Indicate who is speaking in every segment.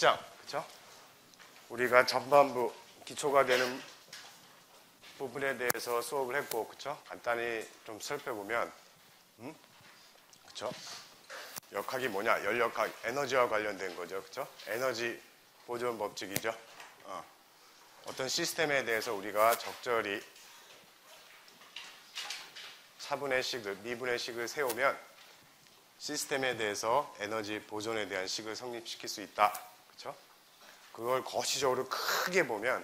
Speaker 1: 확장, 그렇죠? 우리가 전반부 기초가 되는 부분에 대해서 수업을 했고, 그렇죠? 간단히 좀 살펴보면, 그렇죠? 역학이 뭐냐? 열역학, 에너지와 관련된 거죠, 그렇죠? 에너지 보존 법칙이죠. 어떤 시스템에 대해서 우리가 적절히 차분의 식을, 미분의 식을 세우면 시스템에 대해서 에너지 보존에 대한 식을 성립시킬 수 있다. 그렇죠? 그걸 거시적으로 크게 보면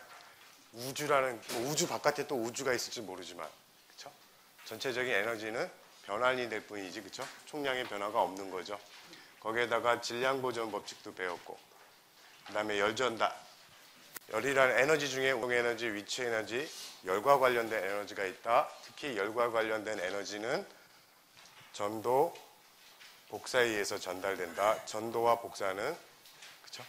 Speaker 1: 우주라는, 우주 바깥에 또 우주가 있을지 모르지만, 그렇죠? 전체적인 에너지는 변환이 될 뿐이지, 그렇죠? 총량의 변화가 없는 거죠. 거기에다가 질량 보존 법칙도 배웠고, 그 다음에 열 전달. 열이라는 에너지 중에 운동 에너지, 위치 에너지, 열과 관련된 에너지가 있다. 특히 열과 관련된 에너지는 전도, 복사에 의해서 전달된다. 전도와 복사는 그쵸?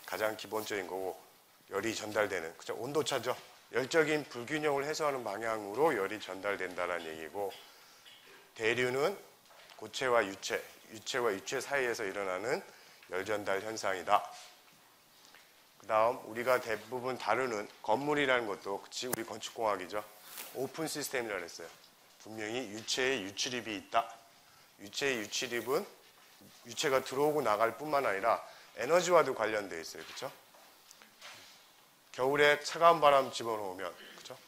Speaker 1: 가장 기본적인 거고 열이 전달되는 그쵸? 온도차죠. 열적인 불균형을 해소하는 방향으로 열이 전달된다는 얘기고 대류는 고체와 유체, 유체와 유체 사이에서 일어나는 열 전달 현상이다. 그 다음 우리가 대부분 다루는 건물이라는 것도 그치 우리 건축공학이죠. 오픈 시스템이라고 했어요. 분명히 유체에 유출입이 있다. 유체의 유출입은 유체가 들어오고 나갈 뿐만 아니라 에너지와도 관련되어 있어요. 그렇죠? 겨울에 차가운 바람 집어넣으면 그렇죠?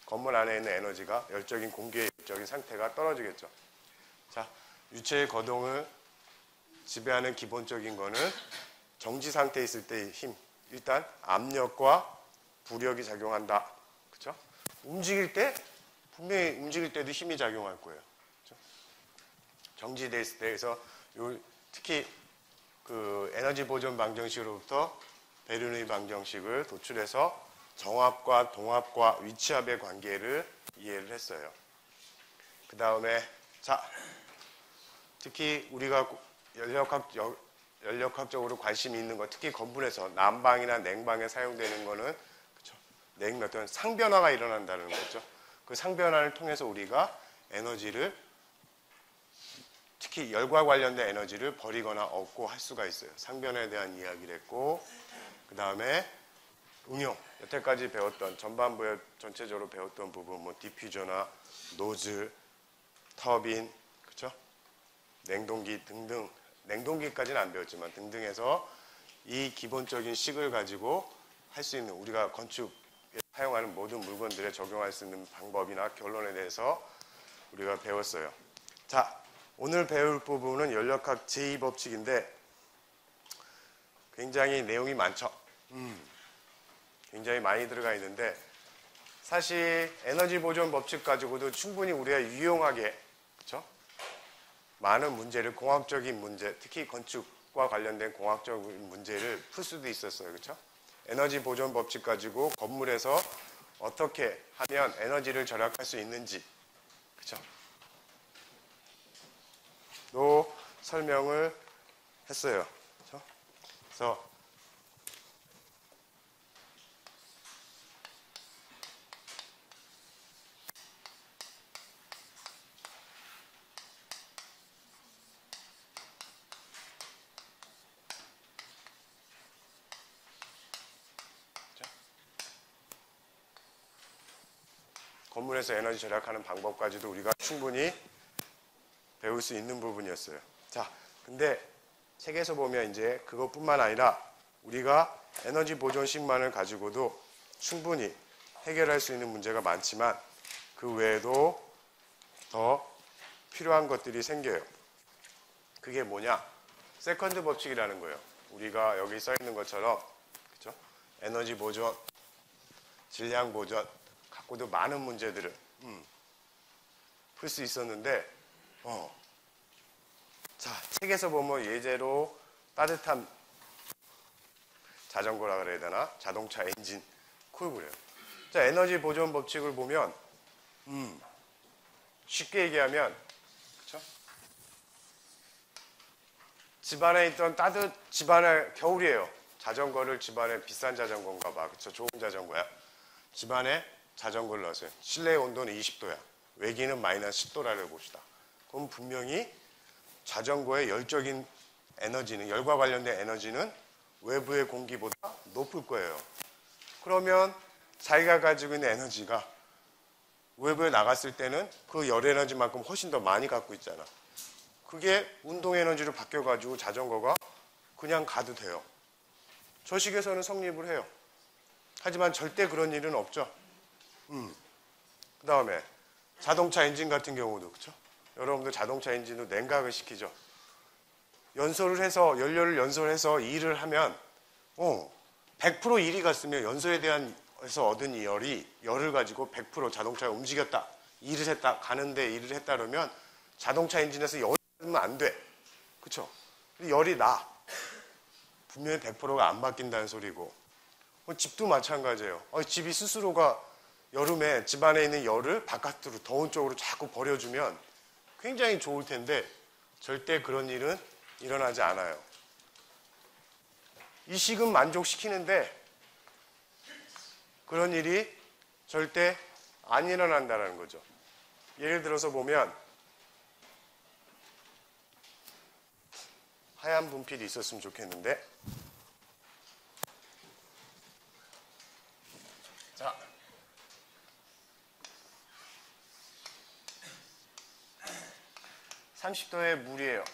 Speaker 1: 건물 안에 있는 에너지가 열적인 공기의 열적인 상태가 떨어지겠죠. 자, 유체의 거동을 지배하는 기본적인 거는 정지 상태에 있을 때의 힘. 일단 압력과 부력이 작용한다. 그렇죠? 움직일 때 분명히 움직일 때도 힘이 작용할 거예요. 그렇죠? 정지돼 있을 때에서 특히 그 에너지 보존 방정식으로부터 베르누이 방정식을 도출해서 정압과 동압과 위치압의 관계를 이해를 했어요. 그 다음에 자 특히 우리가 연력학적으로 관심이 있는 것, 특히 건물에서 난방이나 냉방에 사용되는 거는 그렇죠? 어떤 상변화가 일어난다는 거죠. 그 상변화를 통해서 우리가 에너지를 특히 열과 관련된 에너지를 버리거나 얻고 할 수가 있어요. 상변화에 대한 이야기를 했고 그 다음에 응용, 여태까지 배웠던 전반부에 전체적으로 배웠던 부분 뭐 디퓨저나 노즐, 터빈, 그렇죠? 냉동기 등등 냉동기까지는 안 배웠지만 등등해서 이 기본적인 식을 가지고 할 수 있는 우리가 건축에 사용하는 모든 물건들에 적용할 수 있는 방법이나 결론에 대해서 우리가 배웠어요. 자, 오늘 배울 부분은 연력학 제2법칙인데 굉장히 내용이 많죠. 굉장히 많이 들어가 있는데 사실 에너지 보존 법칙 가지고도 충분히 우리가 유용하게 그렇죠? 많은 문제를 공학적인 문제, 특히 건축과 관련된 공학적인 문제를 풀 수도 있었어요. 그렇죠? 에너지 보존 법칙 가지고 건물에서 어떻게 하면 에너지를 절약할 수 있는지 그렇죠? 또 설명을 했어요. 그렇죠? 그래서 건물에서 에너지 절약하는 방법까지도 우리가 충분히 배울 수 있는 부분이었어요. 자, 근데 책에서 보면 이제 그것뿐만 아니라 우리가 에너지 보존식만을 가지고도 충분히 해결할 수 있는 문제가 많지만 그 외에도 더 필요한 것들이 생겨요. 그게 뭐냐? 세컨드 법칙이라는 거예요. 우리가 여기 써 있는 것처럼 그렇죠? 에너지 보존, 질량 보존 갖고도 많은 문제들을 풀 수 있었는데 자, 책에서 보면 예제로 따뜻한 자전거라 그래야 되나? 자동차 엔진 쿨 그래요. 자, 에너지 보존 법칙을 보면 쉽게 얘기하면 그렇죠? 집안에 있던 집안에 겨울이에요. 자전거를 집안에 비싼 자전거인가 봐. 그렇죠? 좋은 자전거야. 집안에 자전거를 넣었어요. 실내 온도는 20도야. 외기는 마이너스 10도라고 봅시다. 그럼 분명히 자전거의 열적인 에너지는 열과 관련된 에너지는 외부의 공기보다 높을 거예요. 그러면 자기가 가지고 있는 에너지가 외부에 나갔을 때는 그 열 에너지만큼 훨씬 더 많이 갖고 있잖아. 그게 운동 에너지로 바뀌어가지고 자전거가 그냥 가도 돼요. 저 식에서는 성립을 해요. 하지만 절대 그런 일은 없죠. 그 다음에 자동차 엔진 같은 경우도 그렇죠? 여러분들 자동차 엔진도 냉각을 시키죠. 연소를 해서 연료를 연소해서 일을 하면 100% 일이 갔으면 연소에 대한 에서 얻은 이 열을 가지고 100% 자동차가 움직였다, 일을 했다, 가는데 일을 했다 그러면 자동차 엔진에서 열이 나면 안 돼. 그렇죠? 열이 나. 분명히 100%가 안 바뀐다는 소리고. 집도 마찬가지예요. 집이 스스로가 여름에 집 안에 있는 열을 바깥으로 더운 쪽으로 자꾸 버려주면 굉장히 좋을 텐데 절대 그런 일은 일어나지 않아요. 이 식은 만족시키는데 그런 일이 절대 안 일어난다는 거죠. 예를 들어서 보면 하얀 분필이 있었으면 좋겠는데, 자, (30도의) 물이에요.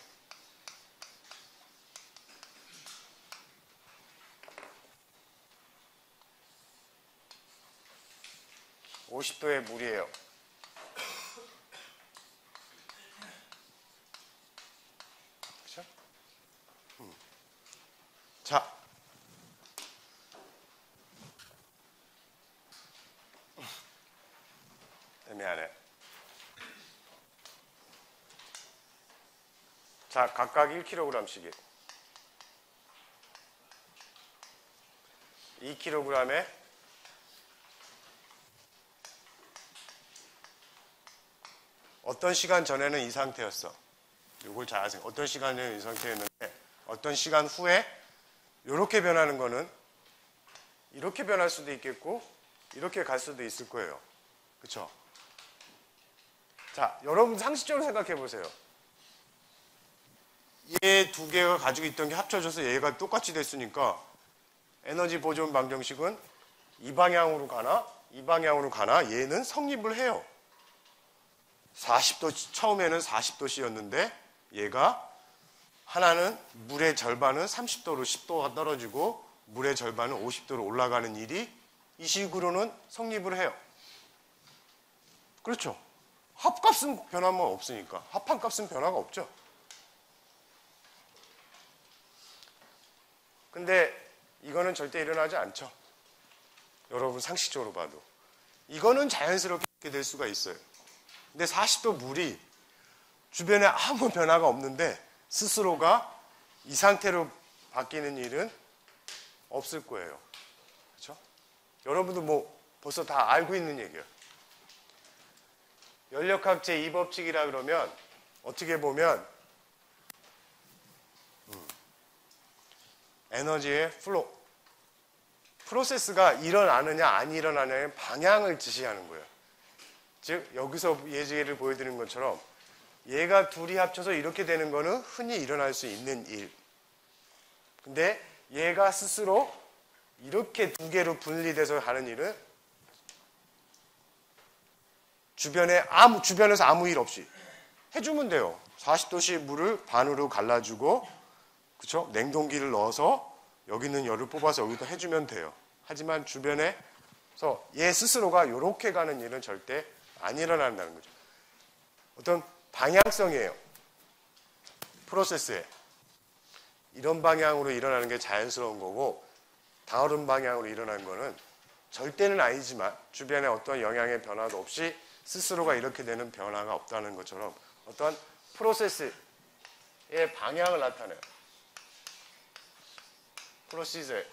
Speaker 1: (50도의) 물이에요. 그렇죠? 자, 애매하네. 자, 각각 1kg씩이 2kg에 어떤 시간 전에는 이 상태였어. 이걸 잘 아세요. 어떤 시간에는 이 상태였는데 어떤 시간 후에 이렇게 변하는 거는 이렇게 변할 수도 있겠고 이렇게 갈 수도 있을 거예요. 그렇죠? 자, 여러분 상식적으로 생각해 보세요. 얘 두 개가 가지고 있던 게 합쳐져서 얘가 똑같이 됐으니까 에너지 보존 방정식은 이 방향으로 가나 이 방향으로 가나 얘는 성립을 해요. 40도, 처음에는 40도씨였는데 얘가 하나는 물의 절반은 30도로 10도가 떨어지고 물의 절반은 50도로 올라가는 일이 이 식으로는 성립을 해요. 그렇죠? 합값은 변화만 없으니까. 합한값은 변화가 없죠. 근데 이거는 절대 일어나지 않죠. 여러분 상식적으로 봐도. 이거는 자연스럽게 될 수가 있어요. 근데 40도 물이 주변에 아무 변화가 없는데 스스로가 이 상태로 바뀌는 일은 없을 거예요. 그렇죠? 여러분도 뭐 벌써 다 알고 있는 얘기예요. 연력학 제2법칙이라 그러면 어떻게 보면 에너지의 플로우, 프로세스가 일어나느냐 안 일어나느냐의 방향을 지시하는 거예요. 즉 여기서 예제를 보여드리는 것처럼 얘가 둘이 합쳐서 이렇게 되는 거는 흔히 일어날 수 있는 일. 근데 얘가 스스로 이렇게 두 개로 분리돼서 하는 일은 주변에서 아무 일 없이 해주면 돼요. 40도씨 물을 반으로 갈라주고, 그쵸? 냉동기를 넣어서 여기 있는 열을 뽑아서 여기다 해주면 돼요. 하지만 주변에서 얘 스스로가 이렇게 가는 일은 절대 안 일어난다는 거죠. 어떤 방향성이에요. 프로세스에. 이런 방향으로 일어나는 게 자연스러운 거고 다른 방향으로 일어나는 거는 절대는 아니지만 주변에 어떤 영향의 변화도 없이 스스로가 이렇게 되는 변화가 없다는 것처럼 어떤 프로세스의 방향을 나타내요. 프로시저에.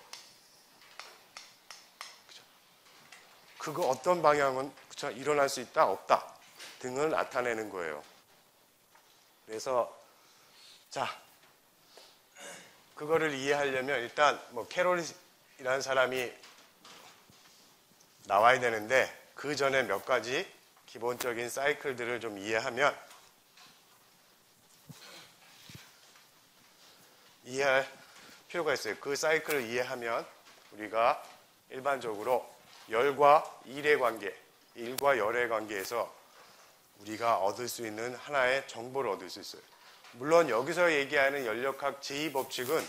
Speaker 1: 그거 어떤 방향은 그쵸? 일어날 수 있다 없다 등을 나타내는 거예요. 그래서 자 그거를 이해하려면 일단 뭐 캐롤이라는 사람이 나와야 되는데 그 전에 몇 가지 기본적인 사이클들을 좀 이해하면 이해할 필요가 있어요. 그 사이클을 이해하면 우리가 일반적으로 열과 일의 관계, 일과 열의 관계에서 우리가 얻을 수 있는 하나의 정보를 얻을 수 있어요. 물론 여기서 얘기하는 연력학 제2법칙은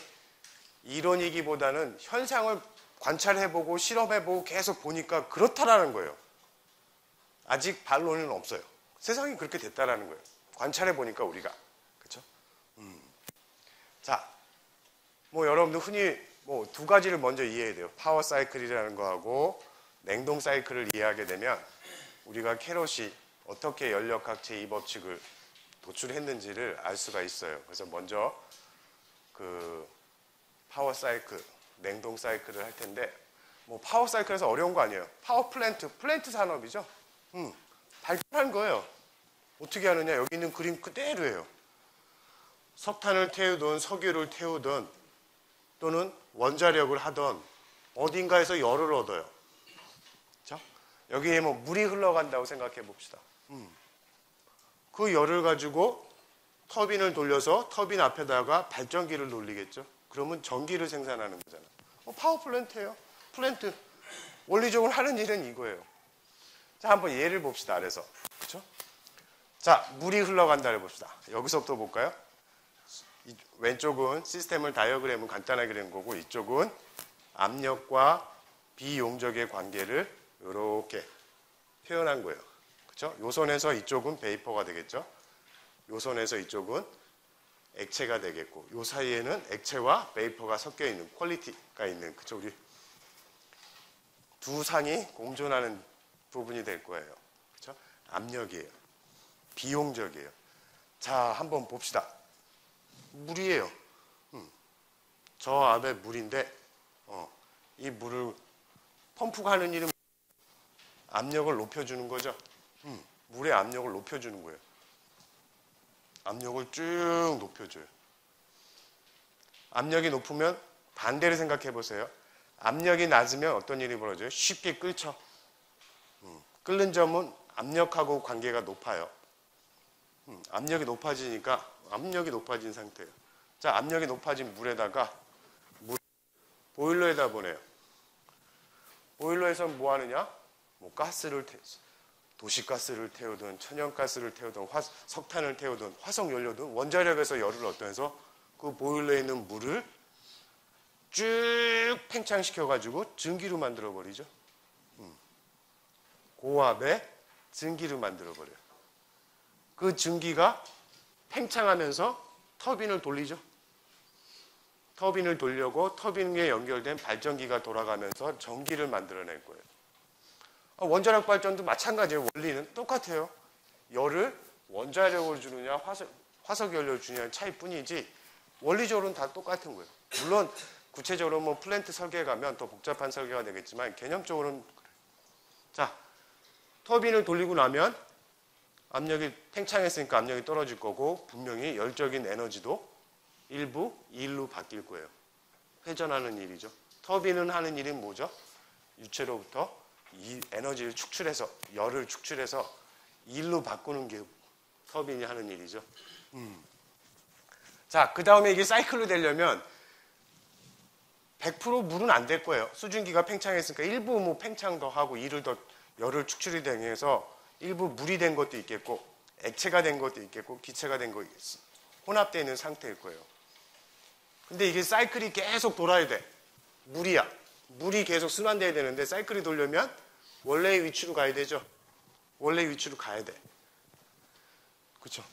Speaker 1: 이론이기보다는 현상을 관찰해보고 실험해보고 계속 보니까 그렇다라는 거예요. 아직 반론은 없어요. 세상이 그렇게 됐다라는 거예요. 관찰해보니까 우리가. 그렇죠? 자, 뭐 여러분들 흔히 뭐 두 가지를 먼저 이해해야 돼요. 파워 사이클이라는 거하고 냉동 사이클을 이해하게 되면 우리가 캐롯이 어떻게 연력학 제2법칙을 도출했는지를 알 수가 있어요. 그래서 먼저 그 파워 사이클, 냉동 사이클을 할 텐데 뭐 파워 사이클에서 어려운 거 아니에요. 파워 플랜트 산업이죠. 발전한 거예요. 어떻게 하느냐? 여기 있는 그림 그대로예요. 석탄을 태우든 석유를 태우든 또는 원자력을 하던 어딘가에서 열을 얻어요. 그렇죠? 여기에 뭐 물이 흘러간다고 생각해 봅시다. 그 열을 가지고 터빈을 돌려서 터빈 앞에다가 발전기를 돌리겠죠. 그러면 전기를 생산하는 거잖아요. 파워 플랜트예요. 플랜트. 원리적으로 하는 일은 이거예요. 자, 한번 예를 봅시다. 아래서. 그렇죠? 자, 물이 흘러간다를 봅시다. 여기서부터 볼까요? 왼쪽은 시스템을 다이어그램은 간단하게 그린 거고 이쪽은 압력과 비용적의 관계를 이렇게 표현한 거예요. 그렇죠? 요선에서 이쪽은 베이퍼가 되겠죠. 요선에서 이쪽은 액체가 되겠고 요 사이에는 액체와 베이퍼가 섞여 있는 퀄리티가 있는 그쵸? 우리 두 상이 공존하는 부분이 될 거예요. 그렇죠? 압력이에요. 비용적이에요. 자, 한번 봅시다. 물이에요. 저 안에 물인데 이 물을 펌프가 하는 일은 압력을 높여주는 거죠. 물의 압력을 높여주는 거예요. 압력을 쭉 높여줘요. 압력이 높으면 반대를 생각해 보세요. 압력이 낮으면 어떤 일이 벌어져요? 쉽게 끓죠. 끓는 점은 압력하고 관계가 높아요. 압력이 높아지니까 압력이 높아진 상태예요. 자, 압력이 높아진 물에다가 보일러에다 보내요. 보일러에서 뭐 하느냐? 뭐 가스를 도시가스를 태우든 천연가스를 태우든 석탄을 태우든 화석연료든 원자력에서 열을 얻어서 그 보일러에 있는 물을 쭉 팽창시켜가지고 증기로 만들어버리죠. 고압의 증기로 만들어버려요. 그 증기가 팽창하면서 터빈을 돌리죠. 터빈을 돌려고 터빈에 연결된 발전기가 돌아가면서 전기를 만들어낼 거예요. 원자력 발전도 마찬가지예요. 원리는 똑같아요. 열을 원자력으로 주느냐 화석연료를 주느냐의 차이뿐이지 원리적으로는 다 똑같은 거예요. 물론 구체적으로 뭐 플랜트 설계에 가면 더 복잡한 설계가 되겠지만 개념적으로는 자, 터빈을 돌리고 나면 압력이 팽창했으니까 압력이 떨어질 거고 분명히 열적인 에너지도 일부 일로 바뀔 거예요. 회전하는 일이죠. 터빈은 하는 일이 뭐죠? 유체로부터 이 에너지를 축출해서 열을 축출해서 일로 바꾸는 게 터빈이 하는 일이죠. 자, 그 다음에 이게 사이클로 되려면 100% 물은 안 될 거예요. 수증기가 팽창했으니까 일부 뭐 팽창 더 하고 열을 축출이 되면서 일부 물이 된 것도 있겠고 액체가 된 것도 있겠고 기체가 된 거 혼합되어 있는 상태일 거예요. 근데 이게 사이클이 계속 돌아야 돼. 물이야. 물이 계속 순환돼야 되는데 사이클이 돌려면 원래의 위치로 가야 되죠. 원래의 위치로 가야 돼. 그렇죠?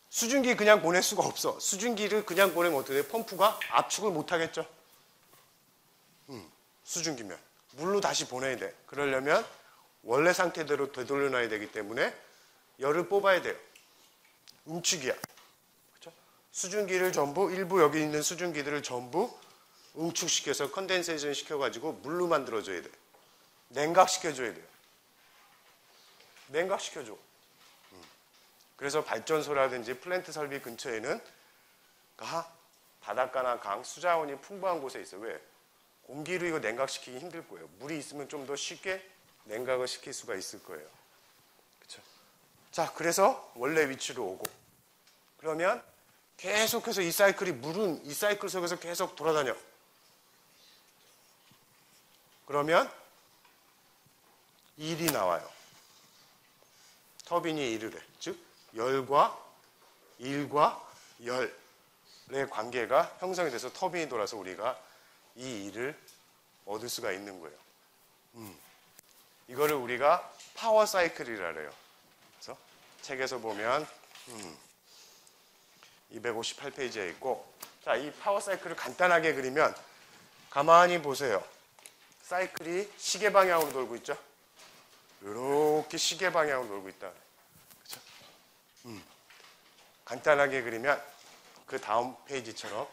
Speaker 1: 수증기 그냥 보낼 수가 없어. 수증기를 그냥 보내면 어떻게 돼? 펌프가 압축을 못 하겠죠. 수증기면 물로 다시 보내야 돼. 그러려면 원래 상태대로 되돌려놔야 되기 때문에 열을 뽑아야 돼요. 응축이야. 그렇죠? 수증기를 전부 일부 여기 있는 수증기들을 전부 응축시켜서 컨덴세이션 시켜가지고 물로 만들어줘야 돼. 냉각시켜줘야 돼요. 냉각시켜줘. 그래서 발전소라든지 플랜트 설비 근처에는 바닷가나 강, 수자원이 풍부한 곳에 있어요. 왜? 공기로 이거 냉각시키기 힘들 거예요. 물이 있으면 좀 더 쉽게 냉각을 시킬 수가 있을 거예요. 그렇죠? 자, 그래서 원래 위치로 오고 그러면 계속해서 이 사이클이 물은 이 사이클 속에서 계속 돌아다녀. 그러면 일이 나와요. 터빈이 일을 해. 즉 열과 일과 열의 관계가 형성이 돼서 터빈이 돌아서 우리가 이 일을 얻을 수가 있는 거예요. 이거를 우리가 파워 사이클이라 그래요. 그래서 책에서 보면 258페이지에 있고, 자, 이 파워 사이클을 간단하게 그리면 가만히 보세요. 사이클이 시계 방향으로 돌고 있죠? 이렇게 시계 방향으로 돌고 있다. 그렇죠? 간단하게 그리면 그 다음 페이지처럼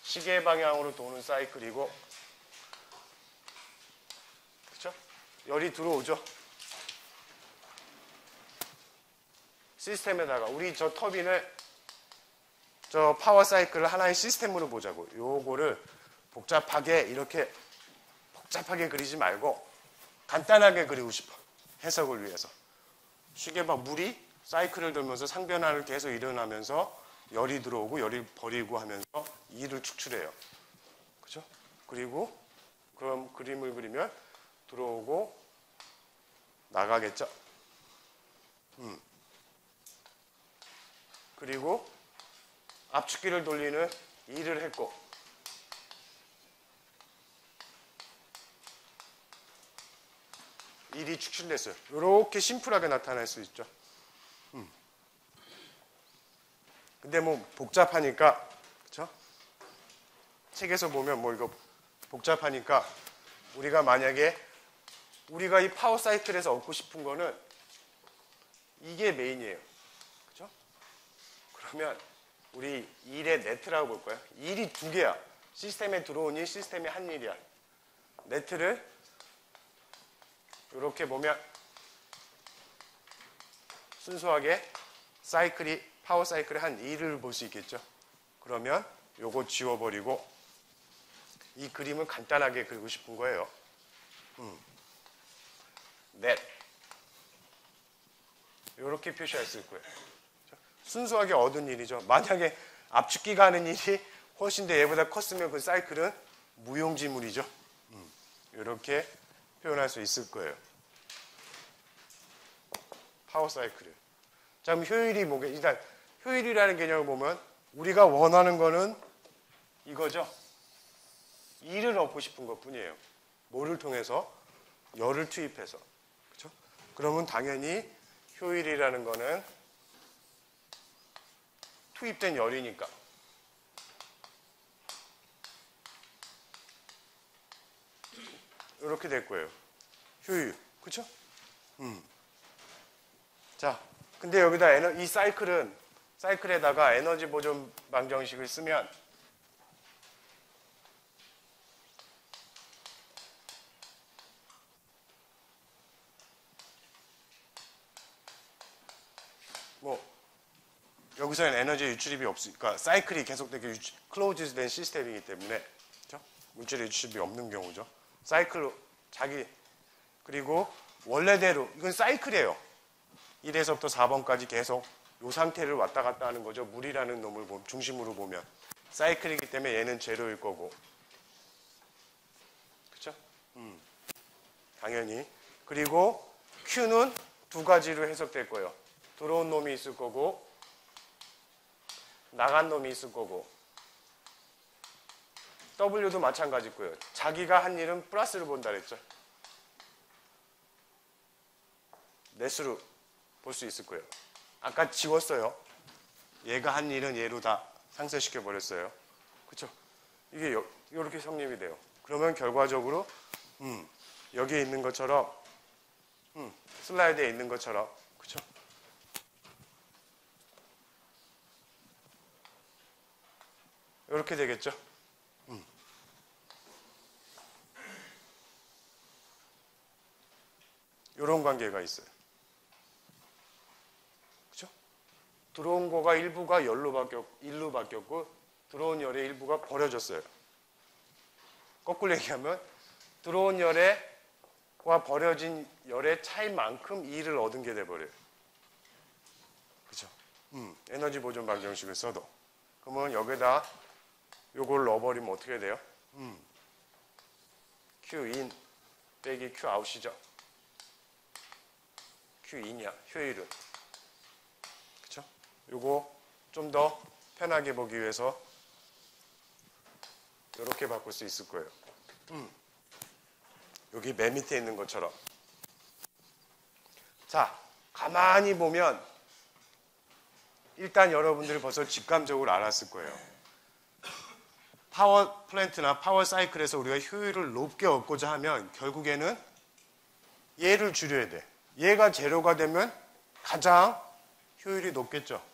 Speaker 1: 시계 방향으로 도는 사이클이고, 그렇죠? 열이 들어오죠? 시스템에다가 우리 저 터빈을 저 파워 사이클을 하나의 시스템으로 보자고. 요거를 복잡하게 이렇게 복잡하게 그리지 말고 간단하게 그리고 싶어. 해석을 위해서. 쉽게 막 물이 사이클을 돌면서 상변화를 계속 일어나면서 열이 들어오고 열이 버리고 하면서 일을 축출해요. 그죠? 그리고 그럼 그림을 그리면 들어오고 나가겠죠? 그리고 압축기를 돌리는 일을 했고, 일이 축출됐어요. 이렇게 심플하게 나타날 수 있죠. 근데 뭐 복잡하니까, 그렇죠? 책에서 보면 뭐 이거 복잡하니까 우리가 만약에 우리가 이 파워 사이클에서 얻고 싶은 거는 이게 메인이에요. 그렇죠? 그러면 우리 일의 네트라고 볼 거예요. 일이 두 개야. 시스템에 들어온 일, 시스템의 한 일이야. 네트를 이렇게 보면 순수하게 사이클이 파워 사이클의 한 일을 볼 수 있겠죠. 그러면 요거 지워버리고 이 그림을 간단하게 그리고 싶은 거예요. 넷 이렇게 표시할 수 있고요. 순수하게 얻은 일이죠. 만약에 압축기가 하는 일이 훨씬 더 얘보다 컸으면 그 사이클은 무용지물이죠. 이렇게 표현할 수 있을 거예요. 파워 사이클을. 자, 그럼 효율이 뭐게? 일단 효율이라는 개념을 보면 우리가 원하는 거는 이거죠. 일을 얻고 싶은 것 뿐이에요. 뭐를 통해서? 열을 투입해서. 그렇죠? 그러면 당연히 효율이라는 거는 투입된 열이니까. 이렇게 될 거예요. 효율. 그렇죠? 자, 근데 여기다 이 사이클에다가 에너지 보존 방정식을 쓰면 뭐 여기서는 에너지 유출입이 없으니까 사이클이 계속되게 클로즈된 시스템이기 때문에, 그렇죠? 물질의 유출입이 없는 경우죠. 사이클로 그리고 원래대로 이건 사이클이에요. 1에서부터 4번까지 계속 이 상태를 왔다 갔다 하는 거죠. 물이라는 놈을 중심으로 보면 사이클이기 때문에 얘는 제로일 거고, 그렇죠? 당연히. 그리고 Q는 두 가지로 해석될 거예요. 들어온 놈이 있을 거고 나간 놈이 있을 거고, W도 마찬가지일 거예요. 자기가 한 일은 플러스를 본다 그랬죠. 넷으로 볼 수 있을 거예요. 아까 지웠어요. 얘가 한 일은 얘로 다 상쇄시켜 버렸어요. 그렇죠? 이게 이렇게 성립이 돼요. 그러면 결과적으로 여기에 있는 것처럼 슬라이드에 있는 것처럼, 그렇죠? 이렇게 되겠죠? 이런 관계가 있어요. 그렇죠? 들어온 거가 일부가 일로 바뀌었고 들어온 열의 일부가 버려졌어요. 거꾸로 얘기하면 들어온 열과 버려진 열의 차이만큼 E를 얻은 게 돼버려요. 그렇죠? 에너지 보존 방정식을 써도. 그러면 여기다 요걸 넣어버리면 어떻게 돼요? Q인 빼기 Q아웃이죠. Q인이야, 효율은. 그쵸? 요거 좀 더 편하게 보기 위해서 이렇게 바꿀 수 있을 거예요. 여기 맨 밑에 있는 것처럼. 자, 가만히 보면 일단 여러분들이 벌써 직감적으로 알았을 거예요. 파워 플랜트나 파워 사이클에서 우리가 효율을 높게 얻고자 하면 결국에는 얘를 줄여야 돼. 얘가 제로가 되면 가장 효율이 높겠죠.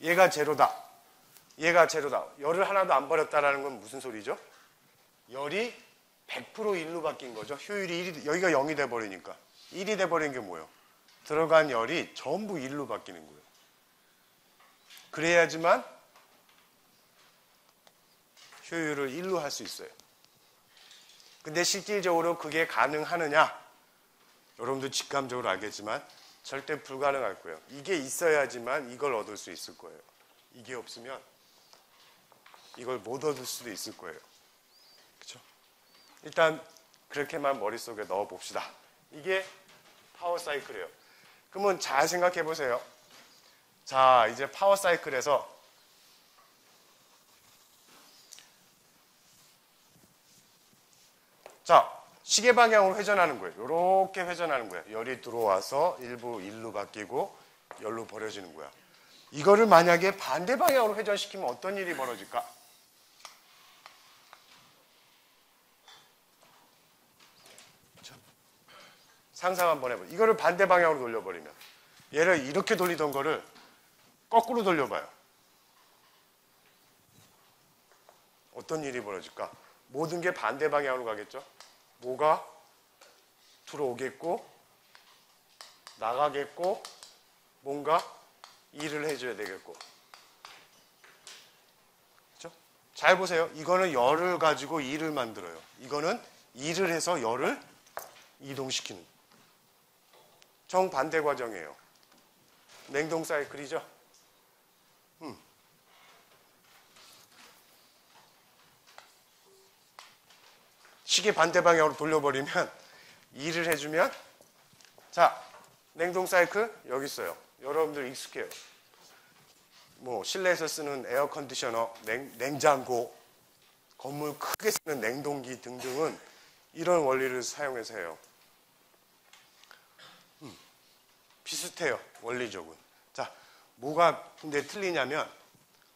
Speaker 1: 얘가 제로다. 얘가 제로다. 열을 하나도 안 버렸다라는 건 무슨 소리죠? 열이 100% 1로 바뀐 거죠. 효율이 1이, 여기가 0이 돼버리니까. 1이 돼버린 게 뭐예요? 들어간 열이 전부 1로 바뀌는 거예요. 그래야지만 효율을 1로 할 수 있어요. 근데 실질적으로 그게 가능하느냐? 여러분도 직감적으로 알겠지만 절대 불가능할 거예요. 이게 있어야지만 이걸 얻을 수 있을 거예요. 이게 없으면 이걸 못 얻을 수도 있을 거예요. 그렇죠? 일단 그렇게만 머릿속에 넣어 봅시다. 이게 파워 사이클이에요. 그러면 잘 생각해 보세요. 자, 이제 파워 사이클에서 자, 시계 방향으로 회전하는 거예요. 이렇게 회전하는 거예요. 열이 들어와서 일부 1로 바뀌고 열로 버려지는 거야. 이거를 만약에 반대 방향으로 회전시키면 어떤 일이 벌어질까? 그렇죠? 상상 한번 해봐요. 이거를 반대 방향으로 돌려버리면 얘를 이렇게 돌리던 거를 거꾸로 돌려봐요. 어떤 일이 벌어질까? 모든 게 반대 방향으로 가겠죠? 뭐가 들어오겠고 나가겠고 뭔가 일을 해줘야 되겠고. 그렇죠? 잘 보세요. 이거는 열을 가지고 일을 만들어요. 이거는 일을 해서 열을 이동시키는 정반대 과정이에요. 냉동 사이클이죠. 시계 반대 방향으로 돌려버리면 일을 해주면 자, 냉동 사이클 여기 있어요. 여러분들 익숙해요. 뭐 실내에서 쓰는 에어 컨디셔너, 냉장고, 건물 크게 쓰는 냉동기 등등은 이런 원리를 사용해서 해요. 비슷해요. 원리적은. 자, 뭐가 근데 틀리냐면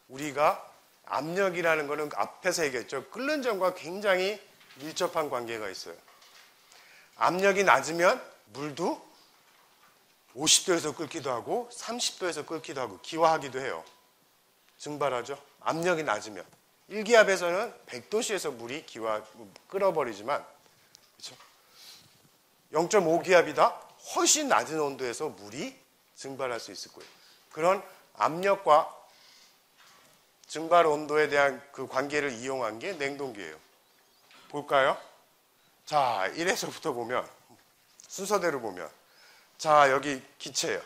Speaker 1: 우리가 압력이라는 거는 앞에서 얘기했죠. 끓는 점과 굉장히 밀접한 관계가 있어요. 압력이 낮으면 물도 50도에서 끓기도 하고 30도에서 끓기도 하고 기화하기도 해요. 증발하죠. 압력이 낮으면. 일기압에서는 100도씨에서 물이 끓어버리지만 그렇죠? 0.5기압이다 훨씬 낮은 온도에서 물이 증발할 수 있을 거예요. 그런 압력과 증발 온도에 대한 그 관계를 이용한 게 냉동기예요. 볼까요? 자, 1에서부터 보면 순서대로 보면 자, 여기 기체예요.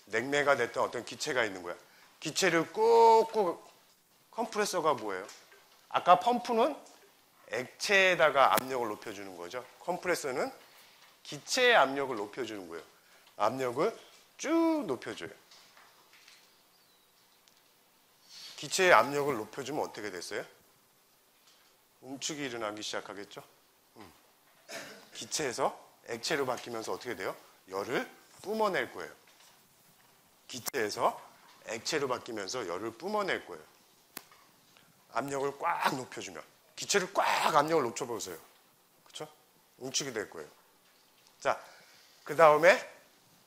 Speaker 1: 냉매가 됐던 어떤 기체가 있는 거야. 기체를 꾹꾹 컴프레서가 뭐예요? 아까 펌프는 액체에다가 압력을 높여주는 거죠. 컴프레서는 기체의 압력을 높여주는 거예요. 압력을 쭉 높여줘요. 기체의 압력을 높여주면 어떻게 됐어요? 움축이 일어나기 시작하겠죠. 기체에서 액체로 바뀌면서 어떻게 돼요? 열을 뿜어낼 거예요. 기체에서 액체로 바뀌면서 열을 뿜어낼 거예요. 압력을 꽉 높여주면 기체를 꽉 압력을 높여보세요. 그렇죠? 움축이 될 거예요. 자, 그 다음에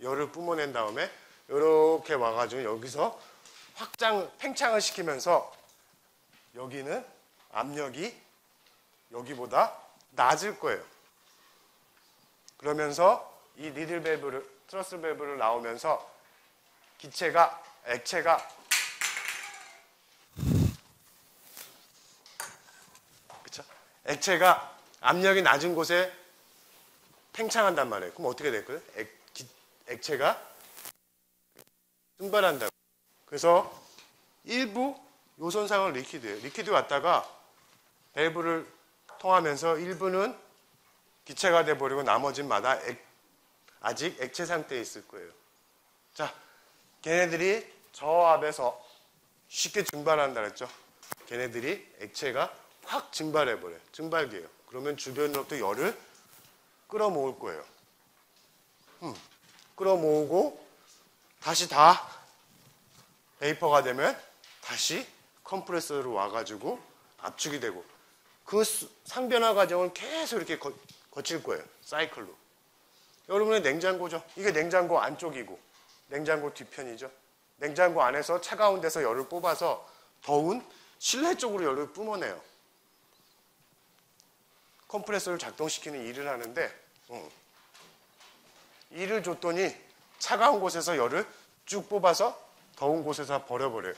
Speaker 1: 열을 뿜어낸 다음에 이렇게 와가지고 여기서 팽창을 시키면서 여기는 압력이 여기보다 낮을 거예요. 그러면서 이 니들 밸브를, 트러스 밸브를 나오면서 액체가 그쵸? 액체가 압력이 낮은 곳에 팽창한단 말이에요. 그럼 어떻게 될 거예요? 액체가 증발한다고. 그래서 일부 요선상은 리퀴드예요. 리퀴드 왔다가 밸브를 통하면서 일부는 기체가 돼버리고 나머지는 아직 액체 상태에 있을 거예요. 자, 걔네들이 저압에서 쉽게 증발한다 그랬죠. 걔네들이 액체가 확 증발해버려요. 증발기예요. 그러면 주변으로부터 열을 끌어모을 거예요. 끌어모으고 다시 다 베이퍼가 되면 다시 컴프레서로 와가지고 압축이 되고 그 상변화 과정을 계속 이렇게 거칠 거예요. 사이클로. 여러분의 냉장고죠. 이게 냉장고 안쪽이고 냉장고 뒤편이죠. 냉장고 안에서 차가운 데서 열을 뽑아서 더운 실내 쪽으로 열을 뿜어내요. 컴프레서를 작동시키는 일을 하는데 일을 줬더니 차가운 곳에서 열을 쭉 뽑아서 더운 곳에서 버려버려요.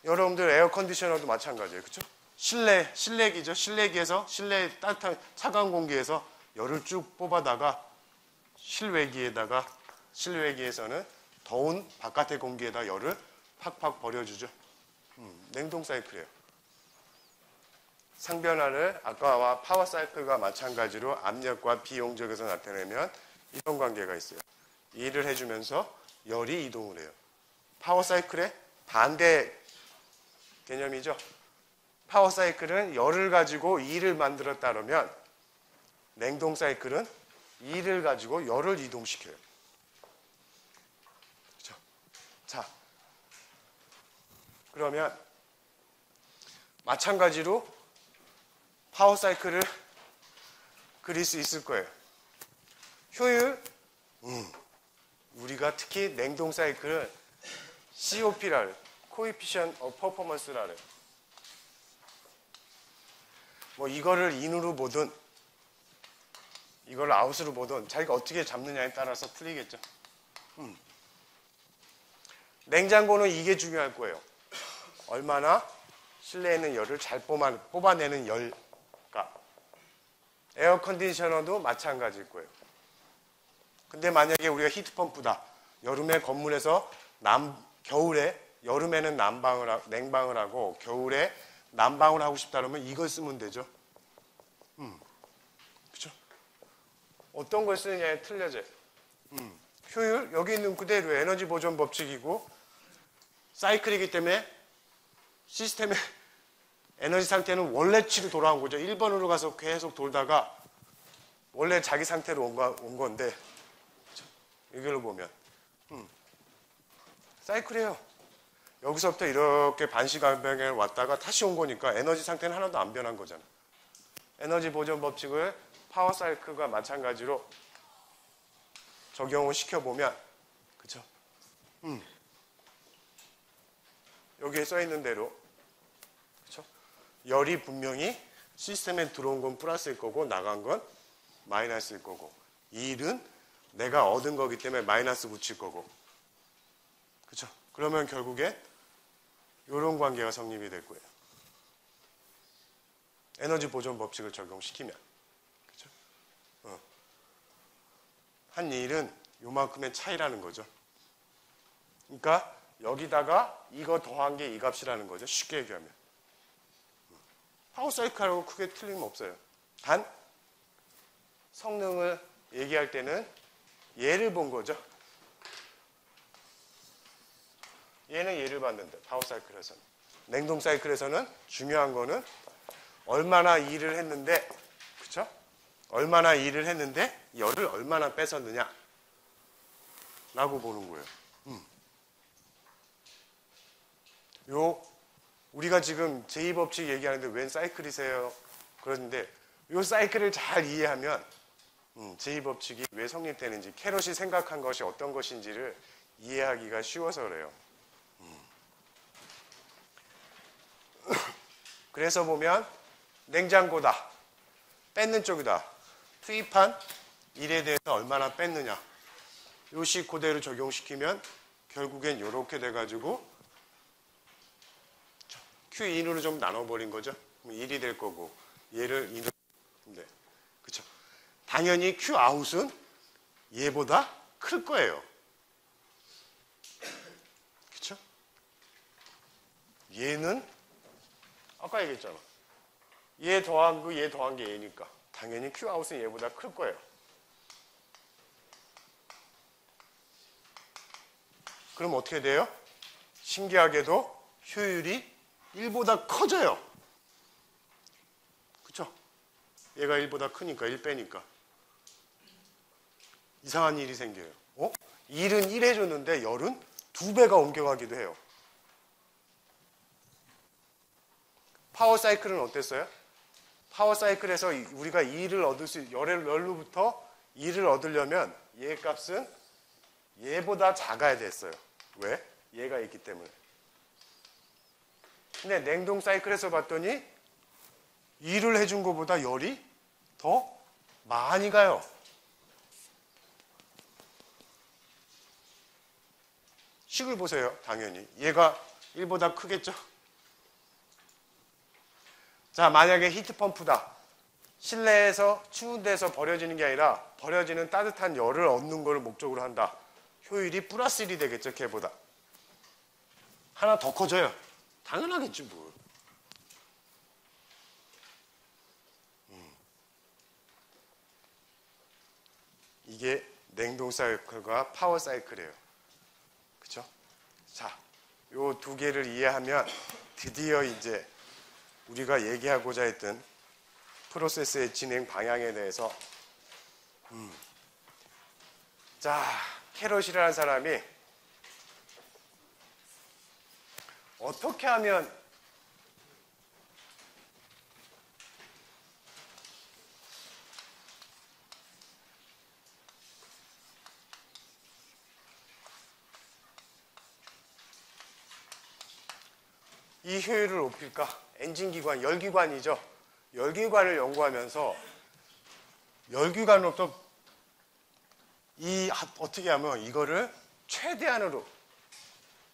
Speaker 1: 여러분들 에어컨디셔너도 마찬가지예요. 그렇죠? 실내기죠. 실내기에서 실내 따뜻한 차가운 공기에서 열을 쭉 뽑아다가 실외기에서는 더운 바깥의 공기에다 열을 팍팍 버려주죠. 냉동 사이클이에요. 상변화를 아까와 파워 사이클과 마찬가지로 압력과 비용적에서 나타내면 이런 관계가 있어요. 일을 해주면서 열이 이동을 해요. 파워 사이클의 반대 개념이죠. 파워 사이클은 열을 가지고 일을 만들었다 그러면 냉동 사이클은 일을 가지고 열을 이동시켜요. 그렇죠? 자, 그러면 마찬가지로 파워 사이클을 그릴 수 있을 거예요. 효율, 우리가 특히 냉동 사이클을 COP라를 Coefficient of Performance라를 뭐 이거를 인으로 보든 이걸 아웃으로 보든 자기가 어떻게 잡느냐에 따라서 풀리겠죠. 냉장고는 이게 중요할 거예요. 얼마나 실내에 있는 열을 잘 뽑아내는 열가. 에어컨디셔너도 마찬가지일 거예요. 근데 만약에 우리가 히트펌프다. 여름에 건물에서 겨울에 여름에는 냉방을 하고 겨울에 난방을 하고 싶다 그러면 이걸 쓰면 되죠. 그렇죠? 어떤 걸 쓰느냐에 틀려져요. 효율 여기 있는 그대로 에너지 보존 법칙이고 사이클이기 때문에 시스템의 에너지 상태는 원래치로 돌아온 거죠. 1번으로 가서 계속 돌다가 원래 자기 상태로 온 건데 그렇죠? 이걸로 보면 사이클이에요. 여기서부터 이렇게 반시간병에 왔다가 다시 온 거니까 에너지 상태는 하나도 안 변한 거잖아. 에너지 보존 법칙을 파워 사이클과 마찬가지로 적용을 시켜보면 그쵸? 여기에 써 있는 대로 그쵸? 열이 분명히 시스템에 들어온 건 플러스일 거고 나간 건 마이너스일 거고 일은 내가 얻은 거기 때문에 마이너스 붙일 거고 그쵸? 그러면 결국에 이런 관계가 성립이 될 거예요. 에너지 보존 법칙을 적용시키면 그쵸? 한 일은 요만큼의 차이라는 거죠. 그러니까 여기다가 이거 더한 게 이 값이라는 거죠. 쉽게 얘기하면. 파워 사이클하고 크게 틀림없어요. 단 성능을 얘기할 때는 얘를 본 거죠. 얘는 얘를 봤는데 파워 사이클에서는. 냉동 사이클에서는 중요한 거는 얼마나 일을 했는데 그쵸? 얼마나 일을 했는데 열을 얼마나 뺏었느냐 라고 보는 거예요. 우리가 지금 제2법칙 얘기하는데 웬 사이클이세요? 그러는데 이 사이클을 잘 이해하면 제2법칙이 왜 성립되는지 캐럿이 생각한 것이 어떤 것인지를 이해하기가 쉬워서 그래요. 그래서 보면 냉장고다. 뺏는 쪽이다. 투입한 일에 대해서 얼마나 뺐느냐. 요식 그대로 적용시키면 결국엔 이렇게 돼가지고 Q인으로 좀 나눠버린 거죠. 1이 될 거고 얘를 2로 네. 그쵸? 당연히 Q아웃은 얘보다 클 거예요. 얘는 아까 얘기했잖아. 얘 더한 거, 얘 더한 게 얘니까 당연히 Q아웃은 얘보다 클 거예요. 그럼 어떻게 돼요? 신기하게도 효율이 1보다 커져요. 그쵸? 얘가 1보다 크니까 1 빼니까 이상한 일이 생겨요. 1은 1 해줬는데 열은 2배가 옮겨가기도 해요. 파워 사이클은 어땠어요? 파워 사이클에서 우리가 2를 얻을 수, 열로부터 2를 얻으려면 얘 값은 얘보다 작아야 됐어요. 왜? 얘가 있기 때문에. 근데 냉동 사이클에서 봤더니 2를 해준 것보다 열이 더 많이 가요. 식을 보세요. 당연히. 얘가 1보다 크겠죠? 자, 만약에 히트펌프다. 실내에서 추운 데서 버려지는 게 아니라 버려지는 따뜻한 열을 얻는 걸 목적으로 한다. 효율이 플러스 1이 되겠죠, 걔보다. 하나 더 커져요. 당연하겠지, 뭘. 이게 냉동 사이클과 파워 사이클이에요. 그쵸? 자, 요 두 개를 이해하면 드디어 이제 우리가 얘기하고자 했던 프로세스의 진행 방향에 대해서 자, 캐럿이라는 사람이 어떻게 하면 이 효율을 높일까? 엔진기관, 열기관이죠. 열기관을 연구하면서 열기관으로부터 어떻게 하면 이거를 최대한으로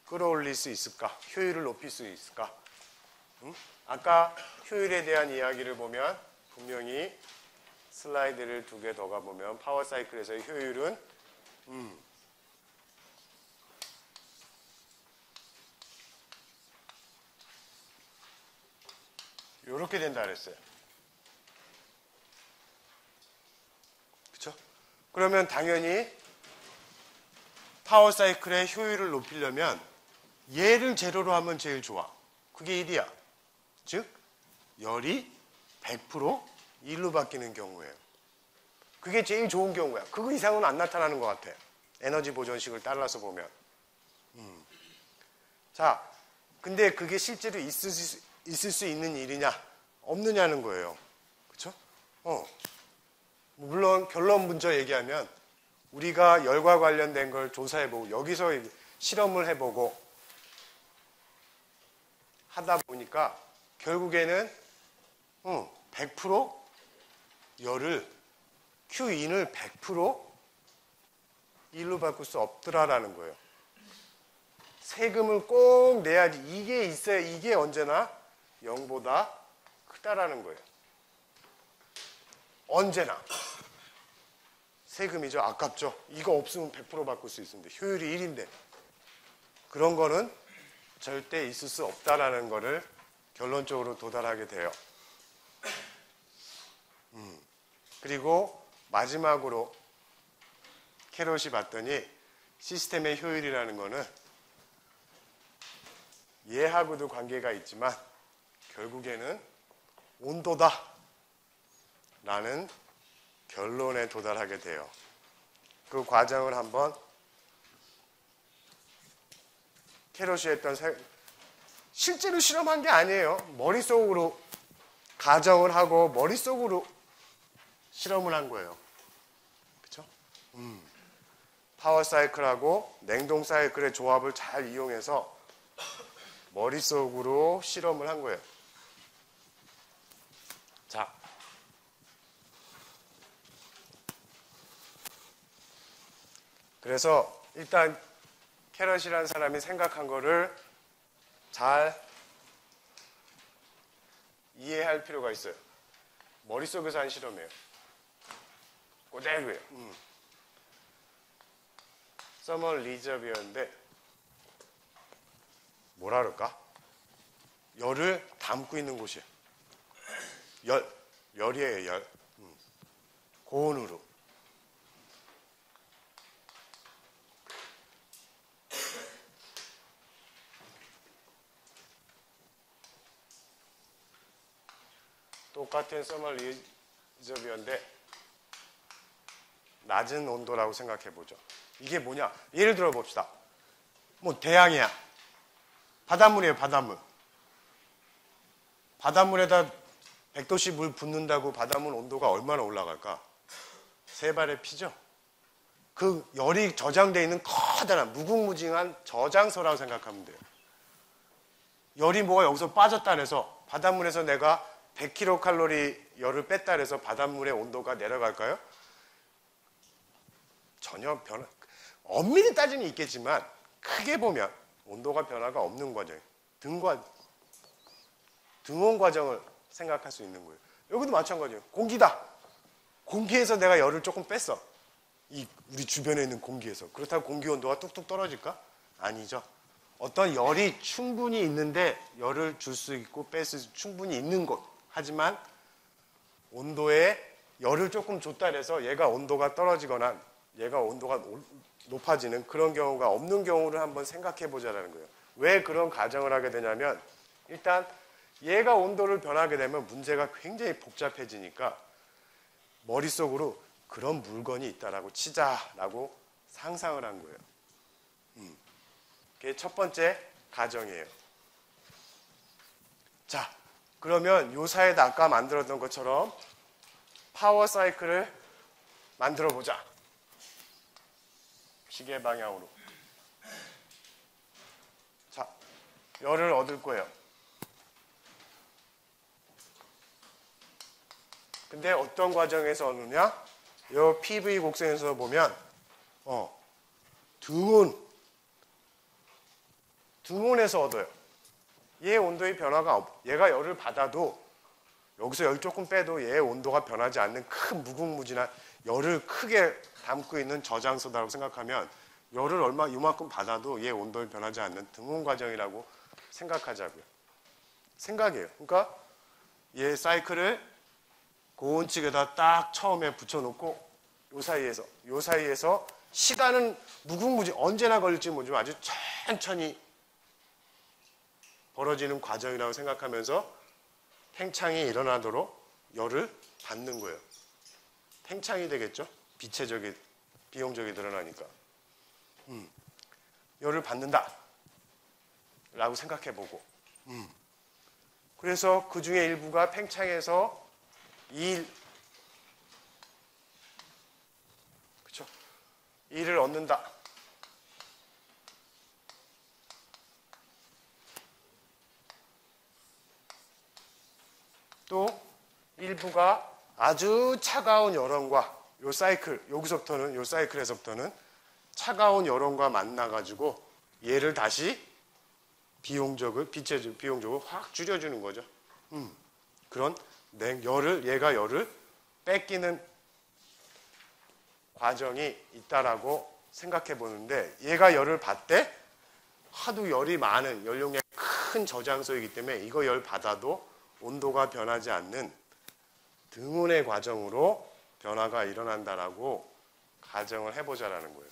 Speaker 1: 끌어올릴 수 있을까? 효율을 높일 수 있을까? 아까 효율에 대한 이야기를 보면 분명히 슬라이드를 2개 더 가보면 파워 사이클에서의 효율은 이렇게 된다 그랬어요. 그렇죠? 그러면 당연히 파워 사이클의 효율을 높이려면 얘를 제로로 하면 제일 좋아. 그게 1이야. 즉 열이 100% 1로 바뀌는 경우예요. 그게 제일 좋은 경우야. 그거 이상은 안 나타나는 것 같아. 에너지 보존식을 따라서 보면. 자, 근데 그게 실제로 있을 수 있는 일이냐 없느냐는 거예요. 그렇죠? 물론 결론 먼저 얘기하면 우리가 열과 관련된 걸 조사해보고 여기서 실험을 해보고 하다 보니까 결국에는 100% 열을 Q인을 100% 1로 바꿀 수 없더라라는 거예요. 세금을 꼭 내야지. 이게 있어야 이게 언제나 0보다 크다라는 거예요. 언제나. 세금이죠. 아깝죠. 이거 없으면 100% 바꿀 수 있는데 효율이 1인데 그런 거는 절대 있을 수 없다라는 거를 결론적으로 도달하게 돼요. 그리고 마지막으로 캐럿이 봤더니 시스템의 효율이라는 거는 얘하고도 관계가 있지만 결국에는 온도다 라는 결론에 도달하게 돼요. 그 과정을 한번 캐럿이 했던 실제로 실험한 게 아니에요. 머릿속으로 가정을 하고 머릿속으로 실험을 한 거예요. 그렇죠? 파워 사이클하고 냉동 사이클의 조합을 잘 이용해서 머릿속으로 실험을 한 거예요. 자, 그래서 일단 캐럿이라는 사람이 생각한 거를 잘 이해할 필요가 있어요. 머릿속에서 한 실험이에요. 그대로예요. 서머 리저비어인데 뭐라 그럴까? 열을 담고 있는 곳이에요. 열이에요, 열. 고온으로. 똑같은 서멀 리저비어인데 낮은 온도라고 생각해 보죠. 이게 뭐냐? 예를 들어 봅시다. 뭐 대양이야. 바닷물이에요, 바닷물. 바닷물에다 100도씨 물 붓는다고 바닷물 온도가 얼마나 올라갈까? 3발의 피죠. 그 열이 저장되어 있는 커다란 무궁무진한 저장소라고 생각하면 돼요. 열이 뭐가 여기서 빠졌다 해서 바닷물에서 내가 100kcal 열을 뺐다 해서 바닷물의 온도가 내려갈까요? 전혀 변화, 엄밀히 따지면 있겠지만 크게 보면 온도가 변화가 없는 과정이에요. 등온 과정을 생각할 수 있는 거예요. 여기도 마찬가지예요. 공기다. 공기에서 내가 열을 조금 뺐어. 우리 주변에 있는 공기에서. 그렇다고 공기 온도가 뚝뚝 떨어질까? 아니죠. 어떤 열이 충분히 있는데 열을 줄 수 있고 뺄 수 충분히 있는 곳. 하지만 온도에 열을 조금 줬다 해서 얘가 온도가 떨어지거나 얘가 온도가 높아지는 그런 경우가 없는 경우를 한번 생각해 보자라는 거예요. 왜 그런 가정을 하게 되냐면 일단 얘가 온도를 변하게 되면 문제가 굉장히 복잡해지니까 머릿속으로 그런 물건이 있다라고 치자라고 상상을 한 거예요. 그게 첫 번째 가정이에요. 자, 그러면 요 사이에다 아까 만들었던 것처럼 파워 사이클을 만들어 보자. 시계 방향으로. 자, 열을 얻을 거예요. 근데 어떤 과정에서 얻느냐? 요 PV 곡선에서 보면 등온에서 얻어요. 얘 온도의 변화가 얘가 열을 받아도 여기서 열 조금 빼도 얘의 온도가 변하지 않는 큰 무궁무진한 열을 크게 담고 있는 저장소다라고 생각하면 열을 이만큼 받아도 얘 온도를 변하지 않는 등온 과정이라고 생각하자고요. 생각이에요. 그러니까 얘 사이클을 고온측에다 딱 처음에 붙여놓고 요 사이에서 시간은 무궁무진 언제나 걸릴지 모르지만 아주 천천히 벌어지는 과정이라고 생각하면서 팽창이 일어나도록 열을 받는 거예요. 팽창이 되겠죠? 비용적이 드러나니까. 열을 받는다 라고 생각해보고 그래서 그 중에 일부가 팽창해서 그렇죠? 일을 얻는다. 또 일부가 아주 차가운 열원과 요 사이클에서부터는 차가운 열원과 만나가지고 얘를 다시 비용적으로 확 줄여주는 거죠. 그런 얘가 열을 뺏기는 과정이 있다라고 생각해 보는데 얘가 열을 받되 하도 열이 많은 연료량이 큰 저장소이기 때문에 이거 열 받아도 온도가 변하지 않는 등온의 과정으로 변화가 일어난다라고 가정을 해보자라는 거예요.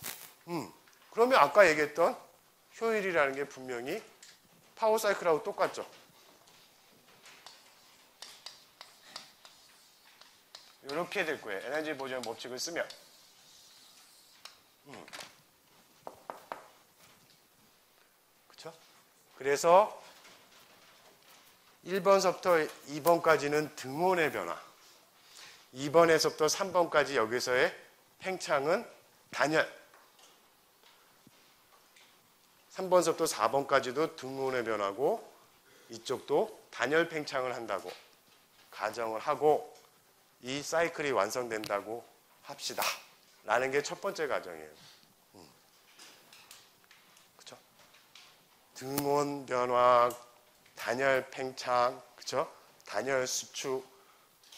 Speaker 1: 그러면 아까 얘기했던 효율이라는 게 분명히 파워 사이클하고 똑같죠. 이렇게 될 거예요. 에너지 보존 법칙을 쓰면. 그렇죠? 그래서 1번서부터 2번까지는 등온의 변화. 2번에서부터 3번까지 여기서의 팽창은 단열. 3번서부터 4번까지도 등온의 변화고 이쪽도 단열 팽창을 한다고 가정을 하고 이 사이클이 완성된다고 합시다. 라는 게 첫 번째 가정이에요. 그렇죠? 등온 변화, 단열 팽창, 그렇죠? 단열 수축,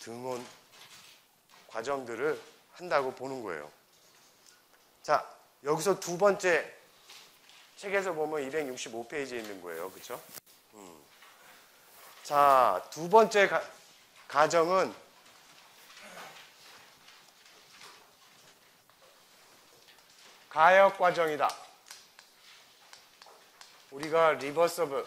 Speaker 1: 등온 과정들을 한다고 보는 거예요. 자, 여기서 두 번째 책에서 보면 265페이지에 있는 거예요. 그렇죠? 자, 두 번째 가정은 가역 과정이다. 우리가 리버서블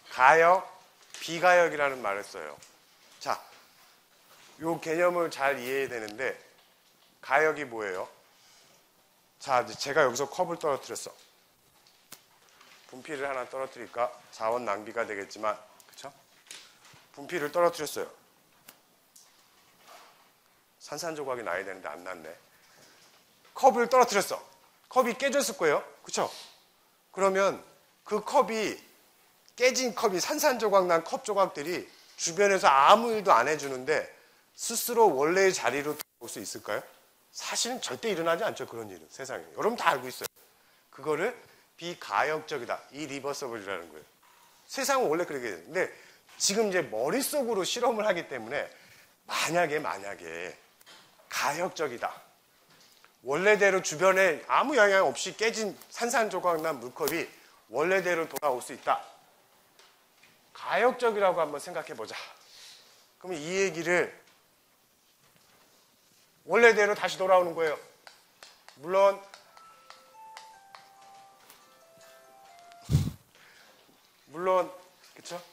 Speaker 1: 가역, 비가역이라는 말을 써요. 자, 요 개념을 잘 이해해야 되는데 가역이 뭐예요? 자, 제가 여기서 컵을 떨어뜨렸어. 분필을 하나 떨어뜨릴까? 자원 낭비가 되겠지만, 그쵸? 분필을 떨어뜨렸어요. 산산조각이 나야 되는데 안 났네. 컵을 떨어뜨렸어. 컵이 깨졌을 거예요. 그쵸? 그러면 그 컵이, 깨진 컵이 산산조각 난 컵 조각들이 주변에서 아무 일도 안 해주는데 스스로 원래의 자리로 돌아올 수 있을까요? 사실은 절대 일어나지 않죠. 그런 일은 세상에. 여러분 다 알고 있어요. 그거를 비가역적이다. 이리버서블이라는 거예요. 세상은 원래 그렇게 돼요. 근데 지금 이제 머릿속으로 실험을 하기 때문에 만약에 가역적이다. 원래대로 주변에 아무 영향 없이 깨진 산산조각 난 물컵이 원래대로 돌아올 수 있다. 가역적이라고 한번 생각해 보자. 그러면 이 얘기를 원래대로 다시 돌아오는 거예요. 물론 그쵸?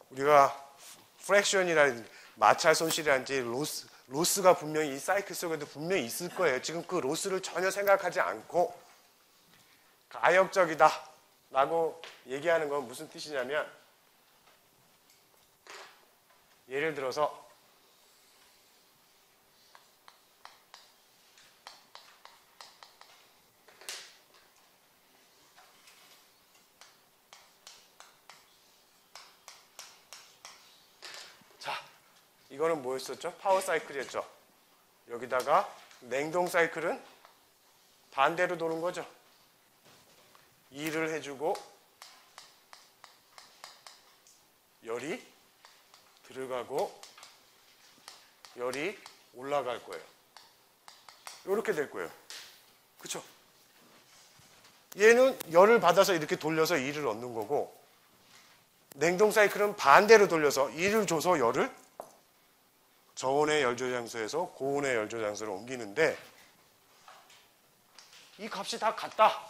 Speaker 1: 우리가 프랙션이라든지 마찰 손실이라든지 로스가 분명히 이 사이클 속에도 분명히 있을 거예요. 지금 그 로스를 전혀 생각하지 않고 가역적이다 라고 얘기하는 건 무슨 뜻이냐면, 예를 들어서 이거는 뭐였었죠? 파워 사이클이었죠. 여기다가 냉동 사이클은 반대로 도는 거죠. 일을 해주고 열이 들어가고 열이 올라갈 거예요. 이렇게 될 거예요. 그렇죠? 얘는 열을 받아서 이렇게 돌려서 일을 얻는 거고, 냉동 사이클은 반대로 돌려서 일을 줘서 열을 저온의 열조장소에서 고온의 열조장소로 옮기는데, 이 값이 다 같다.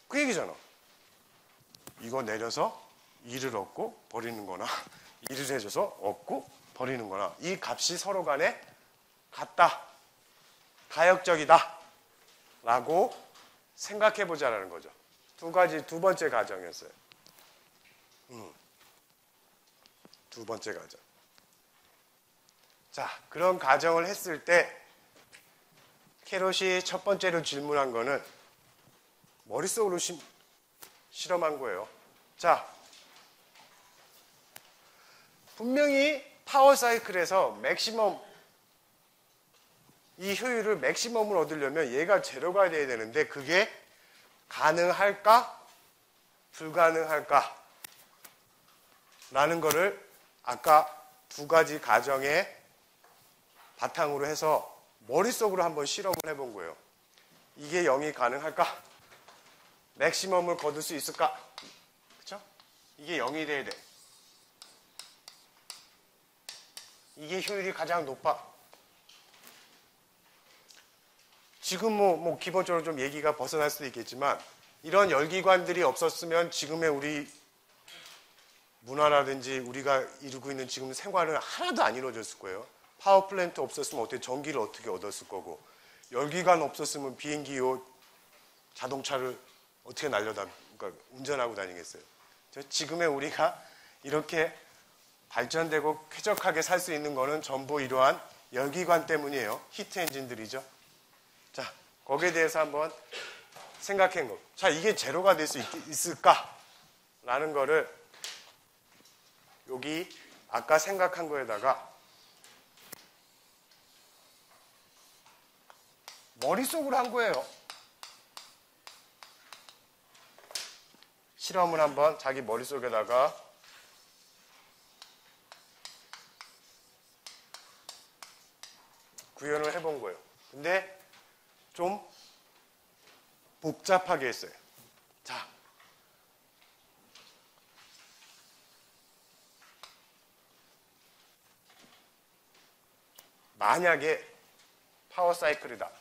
Speaker 1: 그 얘기잖아. 이거 내려서 일을 얻고 버리는 거나 일을 해줘서 얻고 버리는 거나 이 값이 서로 간에 같다. 가역적이다. 라고 생각해 보자라는 거죠. 두 번째 가정이었어요. 두 번째 가정. 자, 그런 가정을 했을 때 캐롯이 첫 번째로 질문한 거는 머릿속으로 실험한 거예요. 자, 분명히 파워 사이클에서 맥시멈, 이 효율을 맥시멈을 얻으려면 얘가 제로가 돼야 되는데 그게 가능할까? 불가능할까? 라는 거를 아까 두 가지 가정의 바탕으로 해서 머릿속으로 한번 실험을 해본 거예요. 이게 0이 가능할까? 맥시멈을 거둘 수 있을까? 그쵸? 이게 0이 돼야 돼. 이게 효율이 가장 높아. 지금 뭐 기본적으로 좀 얘기가 벗어날 수도 있겠지만, 이런 열기관들이 없었으면 지금의 우리 문화라든지 우리가 이루고 있는 지금 생활은 하나도 안 이루어졌을 거예요. 파워플랜트 없었으면 어떻게 전기를 어떻게 얻었을 거고, 열기관 없었으면 비행기 자동차를 어떻게 그러니까 운전하고 다니겠어요. 지금의 우리가 이렇게 발전되고 쾌적하게 살 수 있는 거는 전부 이러한 열기관 때문이에요. 히트 엔진들이죠. 자, 거기에 대해서 한번 생각한 거. 자, 이게 제로가 될 수 있을까? 라는 거를 여기 아까 생각한 거에다가 머릿속으로 한 거예요. 실험을 한번 자기 머릿속에다가 구현을 해본 거예요. 근데 좀 복잡하게 했어요. 자, 만약에 파워 사이클이다.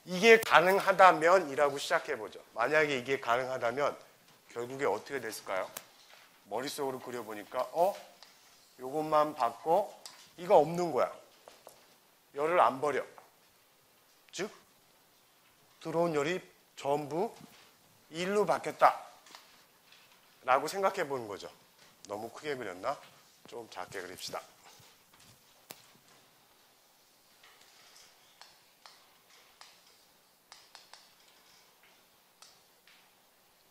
Speaker 1: 이게 가능하다면 이라고 시작해보죠. 만약에 이게 가능하다면 결국에 어떻게 됐을까요? 머릿속으로 그려보니까 요것만 받고 이거 없는 거야. 열을 안 버려. 즉 들어온 열이 전부 1로 바뀌었다 라고 생각해 보는 거죠. 너무 크게 그렸나? 좀 작게 그립시다.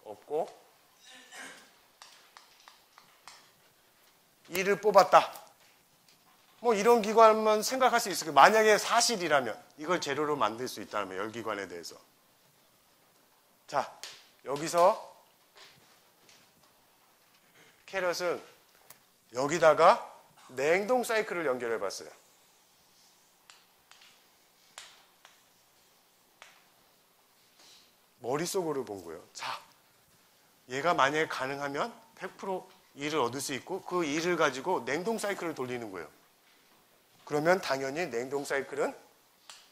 Speaker 1: 없고 1을 뽑았다. 뭐 이런 기관만 생각할 수 있을 거예요. 만약에 사실이라면 이걸 재료로 만들 수 있다면 열기관에 대해서. 자, 여기서 캐럿은 여기다가 냉동 사이클을 연결해 봤어요. 머릿속으로 본 거예요. 자, 얘가 만약에 가능하면 100% 일을 얻을 수 있고 그 일을 가지고 냉동 사이클을 돌리는 거예요. 그러면 당연히 냉동 사이클은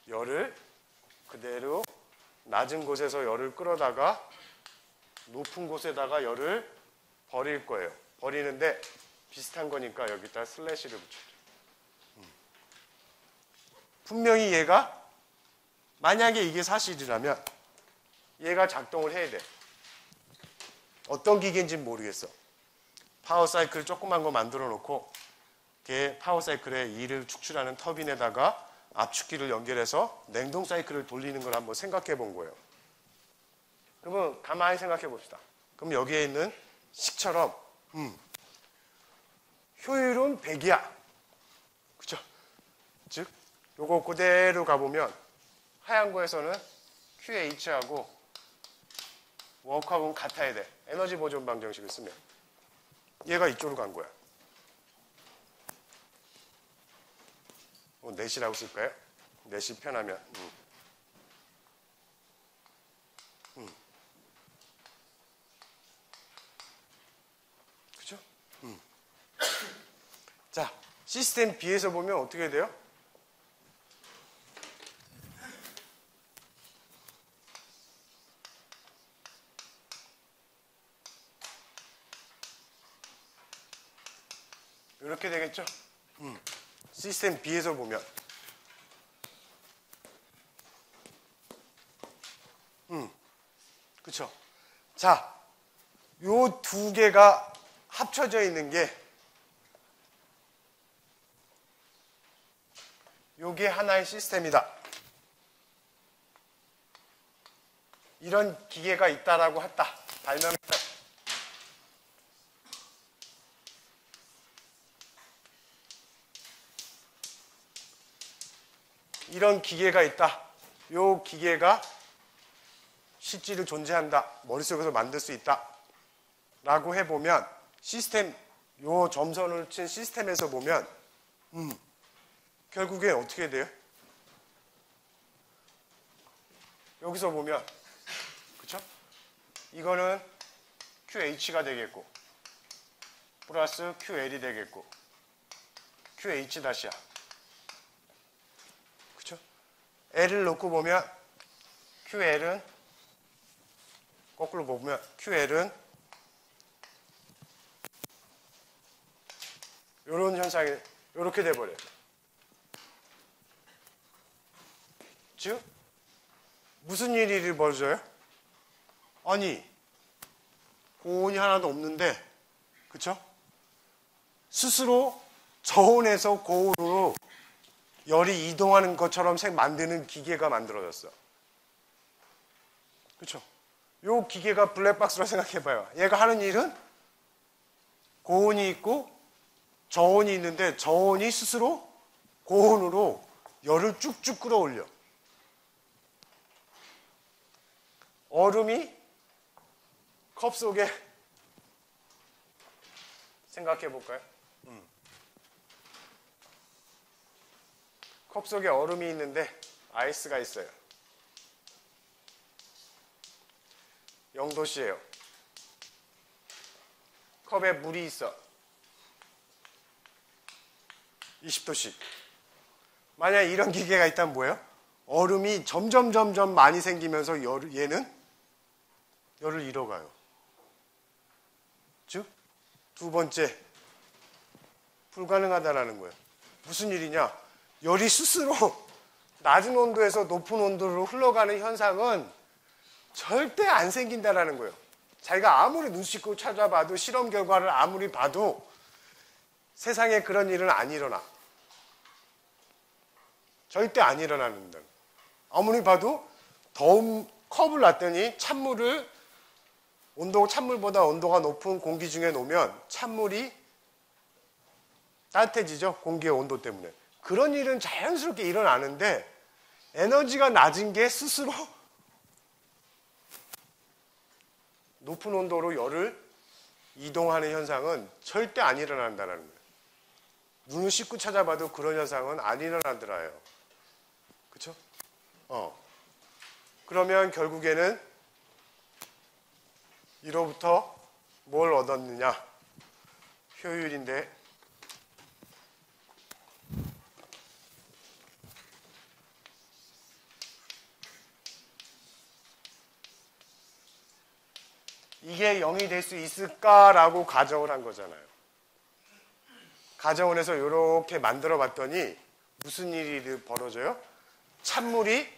Speaker 1: 열을 그대로 낮은 곳에서 열을 끌어다가 높은 곳에다가 열을 버릴 거예요. 버리는데 비슷한 거니까 여기다 슬래시를 붙여줘. 분명히 얘가 만약에 이게 사실이라면 얘가 작동을 해야 돼. 어떤 기계인지는 모르겠어. 파워 사이클 조그만 거 만들어 놓고 걔 파워 사이클에 일을 축출하는 터빈에다가 압축기를 연결해서 냉동 사이클을 돌리는 걸 한번 생각해 본 거예요. 그러면 가만히 생각해 봅시다. 그럼 여기에 있는 식처럼 효율은 100이야. 그죠? 즉 요거 그대로 가보면 하얀 거에서는 QH하고 워크하고는 같아야 돼. 에너지 보존 방정식을 쓰면. 얘가 이쪽으로 간 거야. 넷이라고 쓸까요? 넷이 편하면. 그죠? 자, 시스템 B에서 보면 어떻게 돼요? 이렇게 되겠죠? 시스템 B에서 보면 그쵸? 자, 요 두 개가 합쳐져 있는 게 요게 하나의 시스템이다. 이런 기계가 있다라고 했다. 발명했다. 이런 기계가 있다. 요 기계가 실제로 존재한다. 머릿속에서 만들 수 있다. 라고 해보면 시스템, 요 점선을 친 시스템에서 보면 결국에 어떻게 돼요? 여기서 보면 그쵸? 이거는 QH가 되겠고 플러스 QL이 되겠고 QH 다시야. 그쵸? L을 놓고 보면 QL은 거꾸로 보면 QL은 이런 현상이 이렇게 돼버려요. 즉 무슨 일이 벌어져요? 아니 고온이 하나도 없는데 그쵸? 스스로 저온에서 고온으로 열이 이동하는 것처럼 만드는 기계가 만들어졌어. 그쵸? 요 기계가 블랙박스로 생각해봐요. 얘가 하는 일은 고온이 있고 저온이 있는데 저온이 스스로 고온으로 열을 쭉쭉 끌어올려. 얼음이 컵 속에 생각해 볼까요? 컵 속에 얼음이 있는데 아이스가 있어요. 0도씨예요. 컵에 물이 있어. 20도씨. 만약 이런 기계가 있다면 뭐예요? 얼음이 점점 많이 생기면서 얘는 열을 잃어가요. 즉, 두 번째, 불가능하다라는 거예요. 무슨 일이냐? 열이 스스로 낮은 온도에서 높은 온도로 흘러가는 현상은 절대 안 생긴다라는 거예요. 자기가 아무리 눈 씻고 찾아봐도 실험 결과를 아무리 봐도 세상에 그런 일은 안 일어나. 절대 안 일어나는다. 아무리 봐도 더운 컵을 놨더니 찬물보다 온도가 높은 공기 중에 놓으면 찬물이 따뜻해지죠. 공기의 온도 때문에. 그런 일은 자연스럽게 일어나는데 에너지가 낮은 게 스스로 높은 온도로 열을 이동하는 현상은 절대 안 일어난다는 거예요. 눈을 씻고 찾아봐도 그런 현상은 안 일어나더라요. 그렇죠? 그러면 결국에는 이로부터 뭘 얻었느냐? 효율인데 이게 0이 될 수 있을까라고 가정을 한 거잖아요. 가정을 해서 이렇게 만들어 봤더니 무슨 일이 벌어져요? 찬물이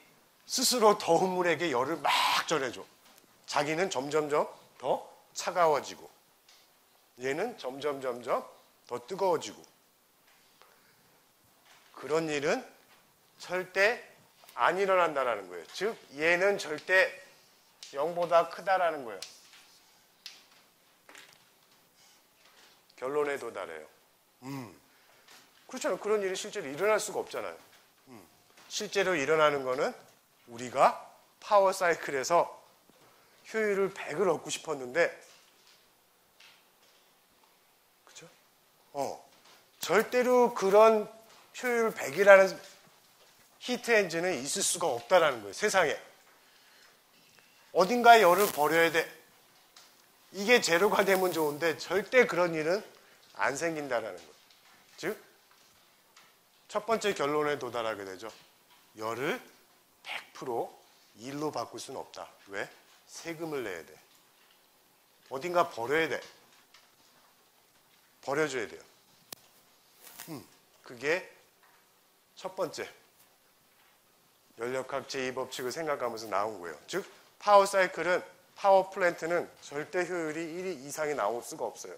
Speaker 1: 스스로 더운 물에게 열을 막 전해줘. 자기는 점점 더 차가워지고 얘는 점점 더 뜨거워지고. 그런 일은 절대 안 일어난다는 거예요. 즉 얘는 절대 0보다 크다라는 거예요. 결론에 도달해요. 그렇잖아요. 그런 일이 실제로 일어날 수가 없잖아요. 실제로 일어나는 거는 우리가 파워 사이클에서 효율을 100을 얻고 싶었는데, 그렇죠? 절대로 그런 효율 100이라는 히트 엔진은 있을 수가 없다라는 거예요. 세상에. 어딘가에 열을 버려야 돼. 이게 제로가 되면 좋은데 절대 그런 일은 안 생긴다라는 거예요. 즉, 첫 번째 결론에 도달하게 되죠. 열을 100% 일로 바꿀 수는 없다. 왜? 세금을 내야 돼. 어딘가 버려야 돼. 버려줘야 돼요. 그게 첫 번째 연력학 제2법칙을 생각하면서 나온 거예요. 즉, 파워 사이클은, 파워 플랜트는 절대 효율이 1 이상이 나올 수가 없어요.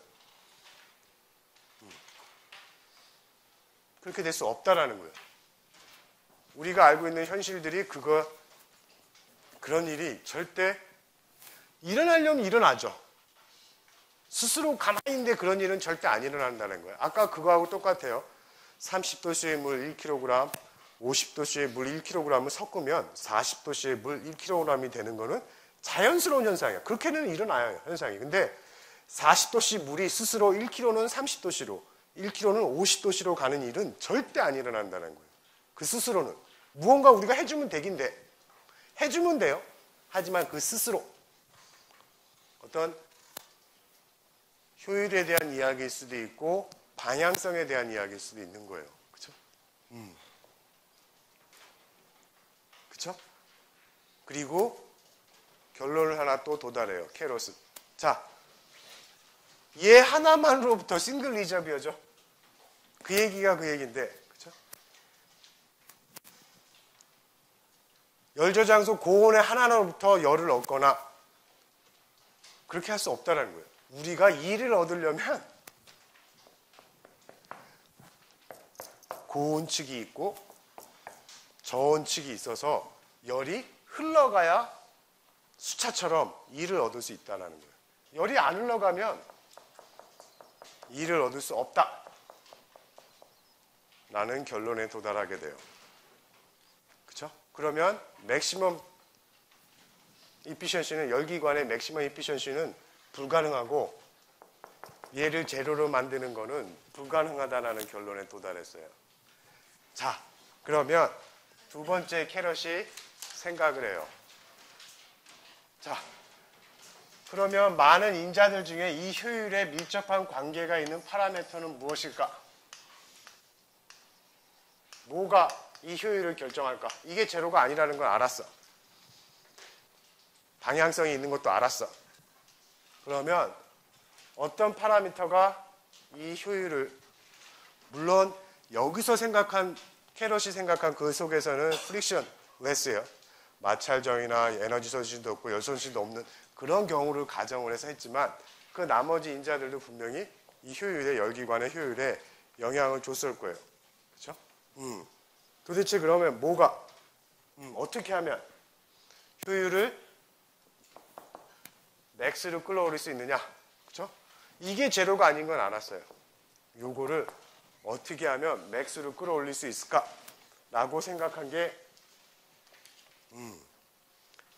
Speaker 1: 그렇게 될 수 없다라는 거예요. 우리가 알고 있는 현실들이 그런 일이 절대 일어나려면 일어나죠. 스스로 가만히 있는데 그런 일은 절대 안 일어난다는 거예요. 아까 그거하고 똑같아요. 30도씨의 물 1kg, 50도씨의 물 1kg을 섞으면 40도씨의 물 1kg이 되는 거는 자연스러운 현상이에요. 그렇게는 일어나요, 현상이. 근데 40도씨 물이 스스로 1kg는 30도씨로, 1kg는 50도씨로 가는 일은 절대 안 일어난다는 거예요. 그 스스로는. 무언가 우리가 해주면 되긴 돼. 해주면 돼요. 하지만 그 스스로 어떤 효율에 대한 이야기일 수도 있고 방향성에 대한 이야기일 수도 있는 거예요. 그렇죠? 그렇죠? 그리고 결론을 하나 또 도달해요. 캐롯은. 자, 얘 하나만으로부터 싱글 리저비어죠. 그 얘기가 그 얘기인데, 그렇죠? 열저장소 고온의 하나로부터 열을 얻거나 그렇게 할 수 없다는 거예요. 우리가 이를 얻으려면 고온 측이 있고 저온 측이 있어서 열이 흘러가야 수차처럼 이를 얻을 수 있다는 거예요. 열이 안 흘러가면 이를 얻을 수 없다. 라는 결론에 도달하게 돼요. 그렇죠? 그러면 맥시멈 이피션시는, 열기관의 맥시멈 이피션시는 불가능하고 얘를 제로로 만드는 거는 불가능하다라는 결론에 도달했어요. 자, 그러면 두 번째 캐럿이 생각을 해요. 자, 그러면 많은 인자들 중에 이 효율에 밀접한 관계가 있는 파라미터는 무엇일까? 뭐가 이 효율을 결정할까? 이게 제로가 아니라는 걸 알았어. 방향성이 있는 것도 알았어. 그러면 어떤 파라미터가 이 효율을, 물론 여기서 생각한, 캐럿이 생각한 그 속에서는 프릭션 레스예요. 마찰정이나 에너지 손실도 없고 열 손실도 없는 그런 경우를 가정을 해서 했지만 그 나머지 인자들도 분명히 이 효율에, 열기관의 효율에 영향을 줬을 거예요. 그렇죠? 도대체 그러면 뭐가 어떻게 하면 효율을 맥스로 끌어올릴 수 있느냐? 그렇죠? 이게 제로가 아닌 건 알았어요. 요거를 어떻게 하면 맥스로 끌어올릴 수 있을까? 라고 생각한 게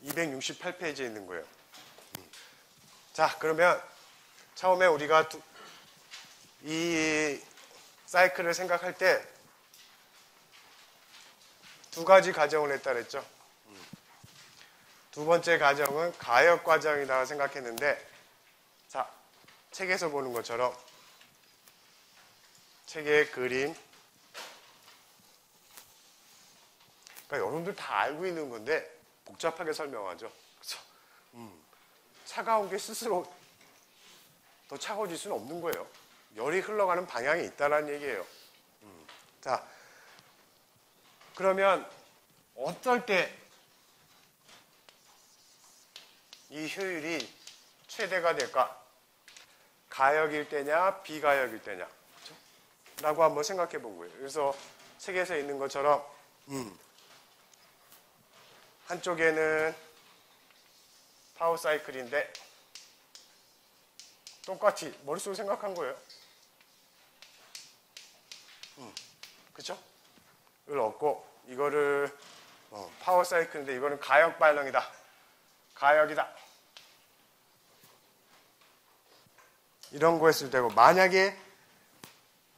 Speaker 1: 268페이지에 있는 거예요. 자, 그러면 처음에 우리가 이 사이클을 생각할 때 두 가지 가정을 했다 그랬죠. 두 번째 가정은 가역 과정이라고 생각했는데, 자, 책에서 보는 것처럼 책의 그림, 그러니까 여러분들 다 알고 있는 건데 복잡하게 설명하죠. 그렇죠? 차가운 게 스스로 더 차가워질 수는 없는 거예요. 열이 흘러가는 방향이 있다는 얘기예요. 자, 그러면 어떨 때 이 효율이 최대가 될까? 가역일 때냐, 비가역일 때냐, 그렇죠? 라고 한번 생각해 본 거예요. 그래서 책에서 있는 것처럼 한쪽에는 파워 사이클인데 똑같이 머릿속으로 생각한 거예요. 그렇죠? 이걸 얻고 이거를 파워 사이클인데 이거는 가역 반응이다. 가역이다. 이런 거 했을 때고, 만약에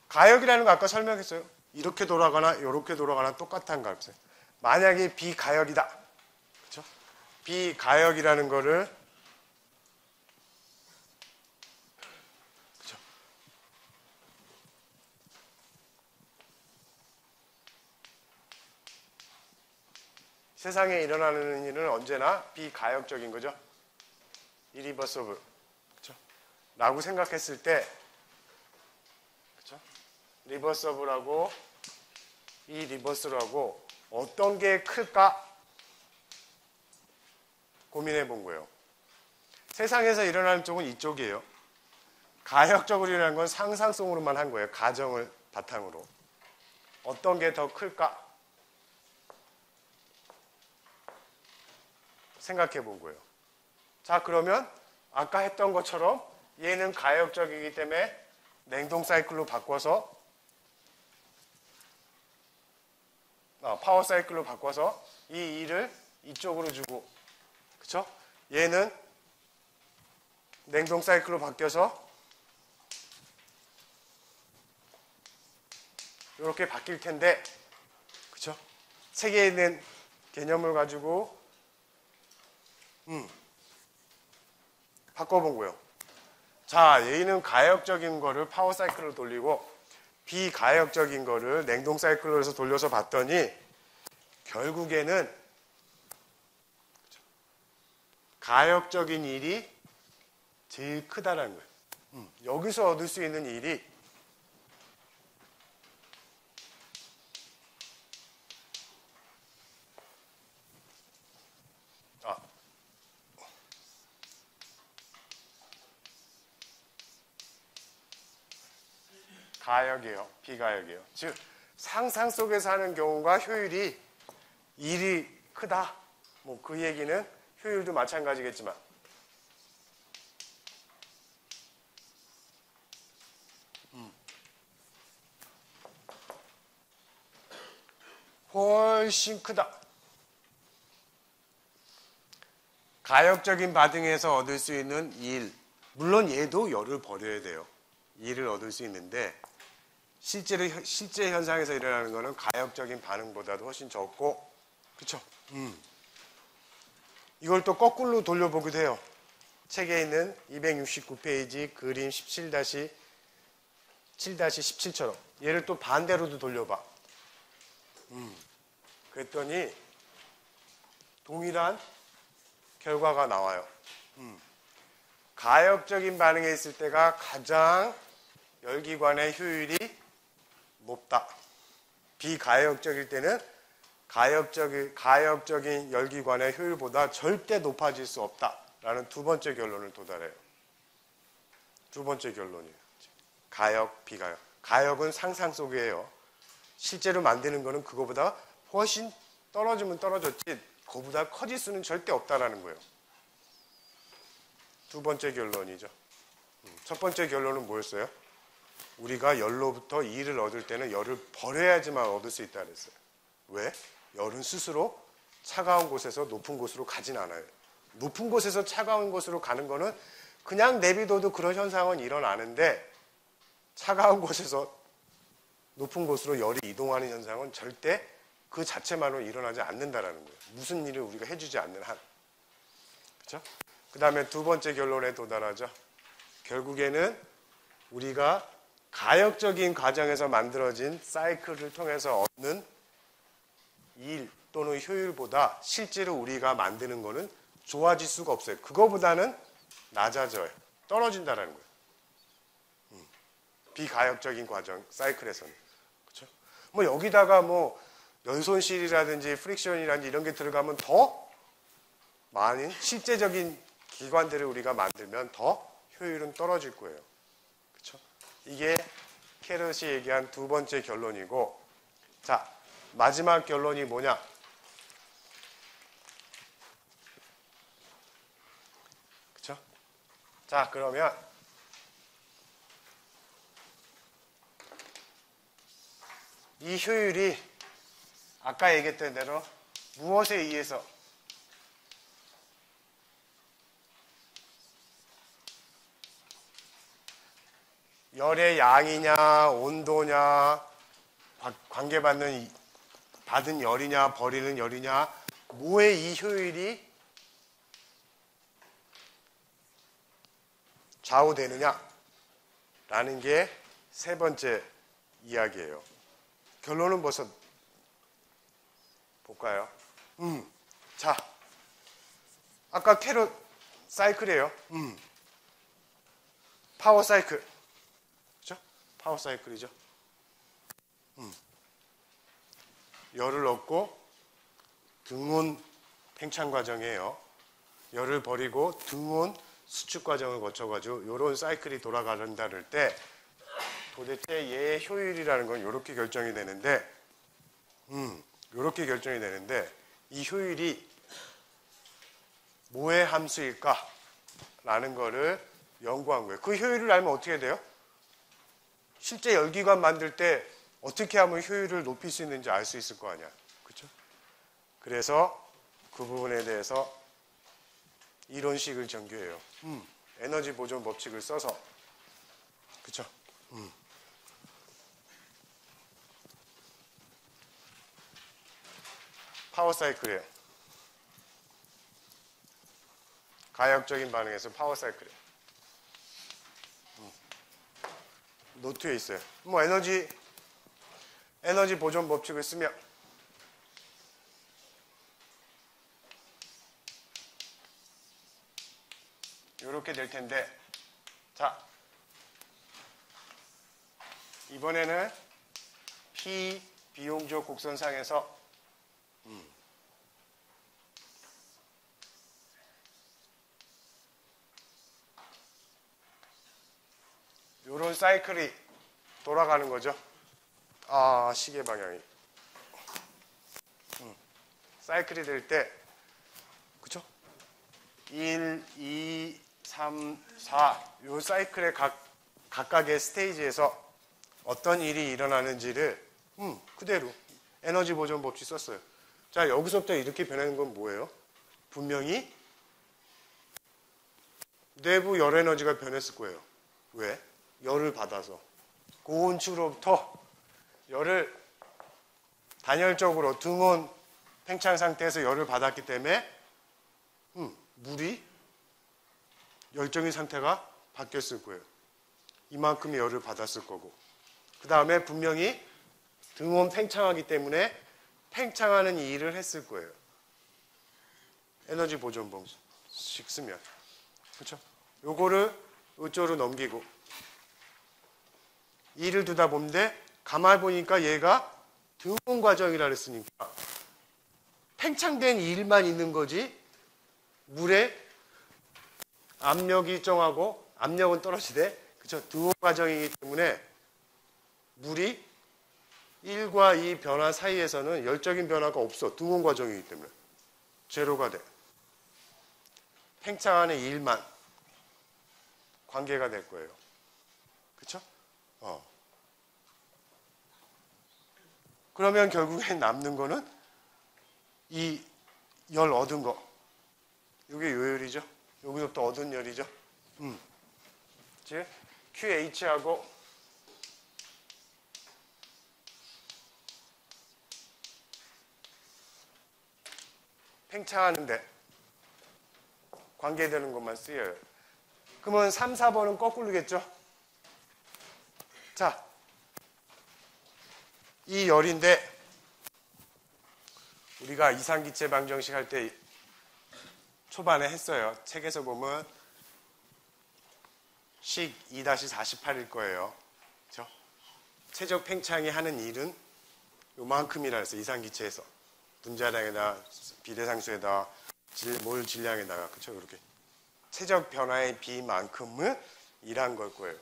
Speaker 1: 가역이라는 거 아까 설명했어요. 이렇게 돌아가나 이렇게 돌아가나 똑같은 거 없어요. 만약에 비가역이다. 그렇죠? 비가역이라는 거를 그렇죠? 세상에 일어나는 일은 언제나 비가역적인 거죠. irreversible. 그렇죠? 라고 생각했을 때, 그렇죠? 리버서블하고 이 리버스하고 어떤 게 클까 고민해 본 거예요. 세상에서 일어나는 쪽은 이쪽이에요. 가역적으로 일어나는 건 상상성으로만 한 거예요. 가정을 바탕으로. 어떤 게 더 클까 생각해 본 거예요. 자, 그러면 아까 했던 것처럼 얘는 가역적이기 때문에 냉동 사이클로 바꿔서 파워 사이클로 바꿔서 이 일을 이쪽으로 주고, 그렇죠? 얘는 냉동 사이클로 바뀌어서 이렇게 바뀔 텐데, 그렇죠? 책에 있는 개념을 가지고 바꿔본 거예요. 자, 얘는 가역적인 거를 파워 사이클로 돌리고 비가역적인 거를 냉동 사이클로 해서 돌려서 봤더니 결국에는 가역적인 일이 제일 크다라는 거예요. 여기서 얻을 수 있는 일이 가역이에요. 비가역이에요. 즉 상상 속에서 하는 경우가 효율이 일이 크다. 뭐 그 얘기는 효율도 마찬가지겠지만 훨씬 크다. 가역적인 반응에서 얻을 수 있는 일, 물론 얘도 열을 버려야 돼요. 일을 얻을 수 있는데 실제 현상에서 일어나는 거는 가역적인 반응보다도 훨씬 적고, 그쵸? 이걸 또 거꾸로 돌려보기도 해요. 책에 있는 269페이지 그림 17-7-17처럼. 얘를 또 반대로도 돌려봐. 그랬더니 동일한 결과가 나와요. 가역적인 반응에 있을 때가 가장 열기관의 효율이 높다. 비가역적일 때는 가역적인 열기관의 효율보다 절대 높아질 수 없다라는 두 번째 결론을 도달해요. 두 번째 결론이에요. 가역, 비가역. 가역은 상상 속이에요. 실제로 만드는 거는 그거보다 훨씬 떨어지면 떨어졌지 그거보다 커질 수는 절대 없다라는 거예요. 두 번째 결론이죠. 첫 번째 결론은 뭐였어요? 우리가 열로부터 이를 얻을 때는 열을 버려야지만 얻을 수 있다 그랬어요. 왜? 열은 스스로 차가운 곳에서 높은 곳으로 가진 않아요. 높은 곳에서 차가운 곳으로 가는 거는 그냥 내비둬도 그런 현상은 일어나는데 차가운 곳에서 높은 곳으로 열이 이동하는 현상은 절대 그 자체만으로 일어나지 않는다라는 거예요. 무슨 일을 우리가 해주지 않는 한. 그렇죠? 그 다음에 두 번째 결론에 도달하죠. 결국에는 우리가 가역적인 과정에서 만들어진 사이클을 통해서 얻는 일 또는 효율보다 실제로 우리가 만드는 거는 좋아질 수가 없어요. 그거보다는 낮아져요. 떨어진다라는 거예요. 비가역적인 과정, 사이클에서는. 그렇죠? 뭐 여기다가 뭐 연손실이라든지 프릭션이라든지 이런 게 들어가면 더 많은 실제적인 기관들을 우리가 만들면 더 효율은 떨어질 거예요. 그렇죠? 이게 캐럿이 얘기한 두 번째 결론이고, 자, 마지막 결론이 뭐냐? 그렇죠? 자, 그러면 이 효율이 아까 얘기했던 대로 무엇에 의해서 열의 양이냐 온도냐 관계받는 받은 열이냐 버리는 열이냐 뭐에 이 효율이 좌우되느냐 라는 게 세 번째 이야기예요. 결론은 벌써 볼까요? 자, 아까 캐럿 사이클이에요. 파워 사이클. 그죠? 파워 사이클이죠. 열을 얻고 등온 팽창 과정이에요. 열을 버리고 등온 수축 과정을 거쳐가지고 이런 사이클이 돌아간다 그럴 때 도대체 얘의 효율이라는 건 이렇게 결정이 되는데 이렇게 결정이 되는데 이 효율이 뭐의 함수일까? 라는 거를 연구한 거예요. 그 효율을 알면 어떻게 돼요? 실제 열기관 만들 때 어떻게 하면 효율을 높일 수 있는지 알 수 있을 거 아니야. 그렇죠? 그래서 그 부분에 대해서 이론식을 전개해요. 에너지 보존 법칙을 써서. 그렇죠? 파워 사이클이에요. 가역적인 반응에서 파워 사이클이에요. 노트에 있어요. 뭐 에너지 보존 법칙을 쓰면 이렇게 될 텐데, 자, 이번에는 비용적 곡선상에서 이런 사이클이 돌아가는 거죠. 아, 시계 방향이. 사이클이 될 때, 그쵸? 1, 2, 3, 4, 이 사이클의 각각의 스테이지에서 어떤 일이 일어나는지를 그대로 에너지 보존 법칙 썼어요. 자, 여기서부터 이렇게 변하는 건 뭐예요? 분명히 내부 열 에너지가 변했을 거예요. 왜? 열을 받아서. 고온축으로부터 열을 단열적으로 등온 팽창 상태에서 열을 받았기 때문에 물이 열적인 상태가 바뀌었을 거예요. 이만큼의 열을 받았을 거고, 그 다음에 분명히 등온 팽창하기 때문에 팽창하는 이 일을 했을 거예요. 에너지 보존 방식 쓰면. 그렇죠? 요거를 이쪽으로 넘기고 일을 두다 보는데 가만히 보니까 얘가 등온 과정이라 그랬으니까 팽창된 일만 있는 거지 물에 압력이 일정하고 압력은 떨어지되, 그렇죠? 등온 과정이기 때문에 물이 1과 2 변화 사이에서는 열적인 변화가 없어. 등온 과정이기 때문에 제로가 돼. 팽창하는 일만 관계가 될 거예요. 그렇죠? 그러면 결국에 남는 거는 이 열 얻은 거. 이게 요열이죠. 여기서부터 얻은 열이죠. 즉 QH하고 팽창하는데 관계되는 것만 쓰여요. 그러면 3, 4번은 거꾸로겠죠. 자, 이 열인데 우리가 이상기체 방정식 할 때 초반에 했어요. 책에서 보면 식 2-48일 거예요. 그렇죠? 최적 팽창이 하는 일은 요만큼이라 해서 이상기체에서 분자량에다 비례상수에다 몰 질량에다가, 그렇죠? 이렇게 최적 변화의 비만큼을 일한 걸 거예요.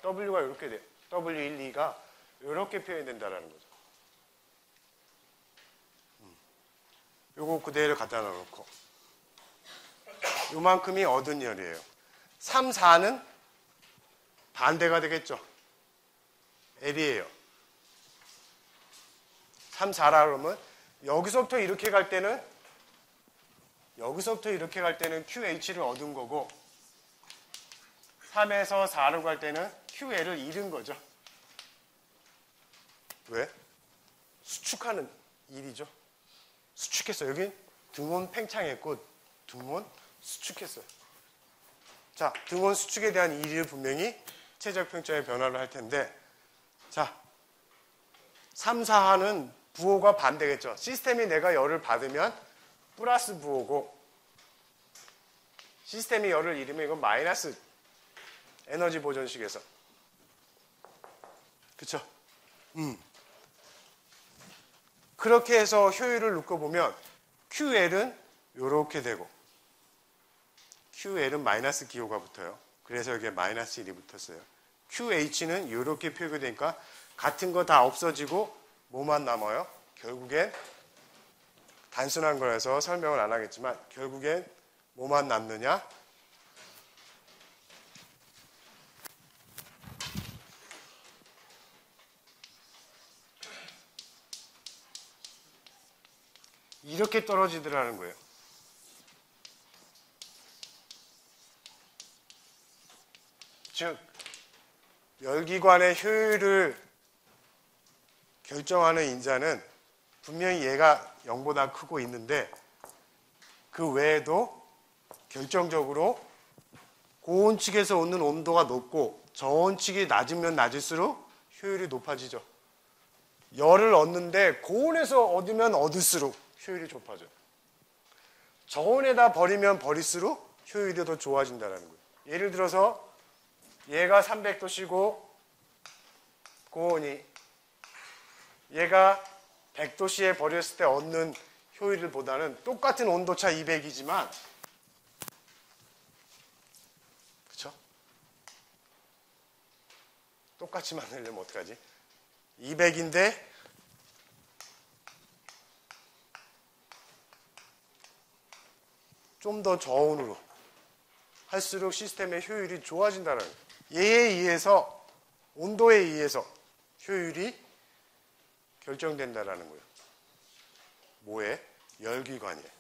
Speaker 1: W가 이렇게 돼요. W1, 2가 이렇게 표현된다라는 거죠. 요거 그대로 갖다 놓고 요만큼이 얻은 열이에요. 3, 4는 반대가 되겠죠. L이에요. 3, 4라 그러면 여기서부터 이렇게 갈 때는 QH를 얻은 거고 3에서 4로 갈 때는 QL을 잃은 거죠. 왜? 수축하는 일이죠. 수축했어요. 여긴 등온 팽창했고 등온 수축했어요. 자, 등온 수축에 대한 일을 분명히 최적 팽창의 변화를 할 텐데, 자, 3, 4하는 부호가 반대겠죠. 시스템이 내가 열을 받으면 플러스 부호고 시스템이 열을 잃으면 이건 마이너스 에너지 보존식에서. 그쵸? 그렇게 해서 효율을 묶어보면 QL은 이렇게 되고 QL은 마이너스 기호가 붙어요. 그래서 여기에 마이너스 1이 붙었어요. QH는 이렇게 표기가 되니까 같은 거 다 없어지고 뭐만 남아요? 결국엔 단순한 거라서 설명을 안 하겠지만 결국엔 뭐만 남느냐? 이렇게 떨어지더라는 거예요. 즉 열기관의 효율을 결정하는 인자는 분명히 얘가 0보다 크고 있는데 그 외에도 결정적으로 고온 측에서 오는 온도가 높고 저온 측이 낮으면 낮을수록 효율이 높아지죠. 열을 얻는데 고온에서 얻으면 얻을수록 효율이 높아져요. 저온에다 버리면 버릴수록 효율이 더 좋아진다는 거예요. 예를 들어서 얘가 300도씨고 고온이 얘가 100도씨에 버렸을 때 얻는 효율보다는 똑같은 온도차 200이지만 그쵸? 똑같이 만들려면 어떡하지? 200인데 좀 더 저온으로 할수록 시스템의 효율이 좋아진다는 거예요. 얘에 의해서 온도에 의해서 효율이 결정된다는 거예요. 뭐에? 열기관이에요.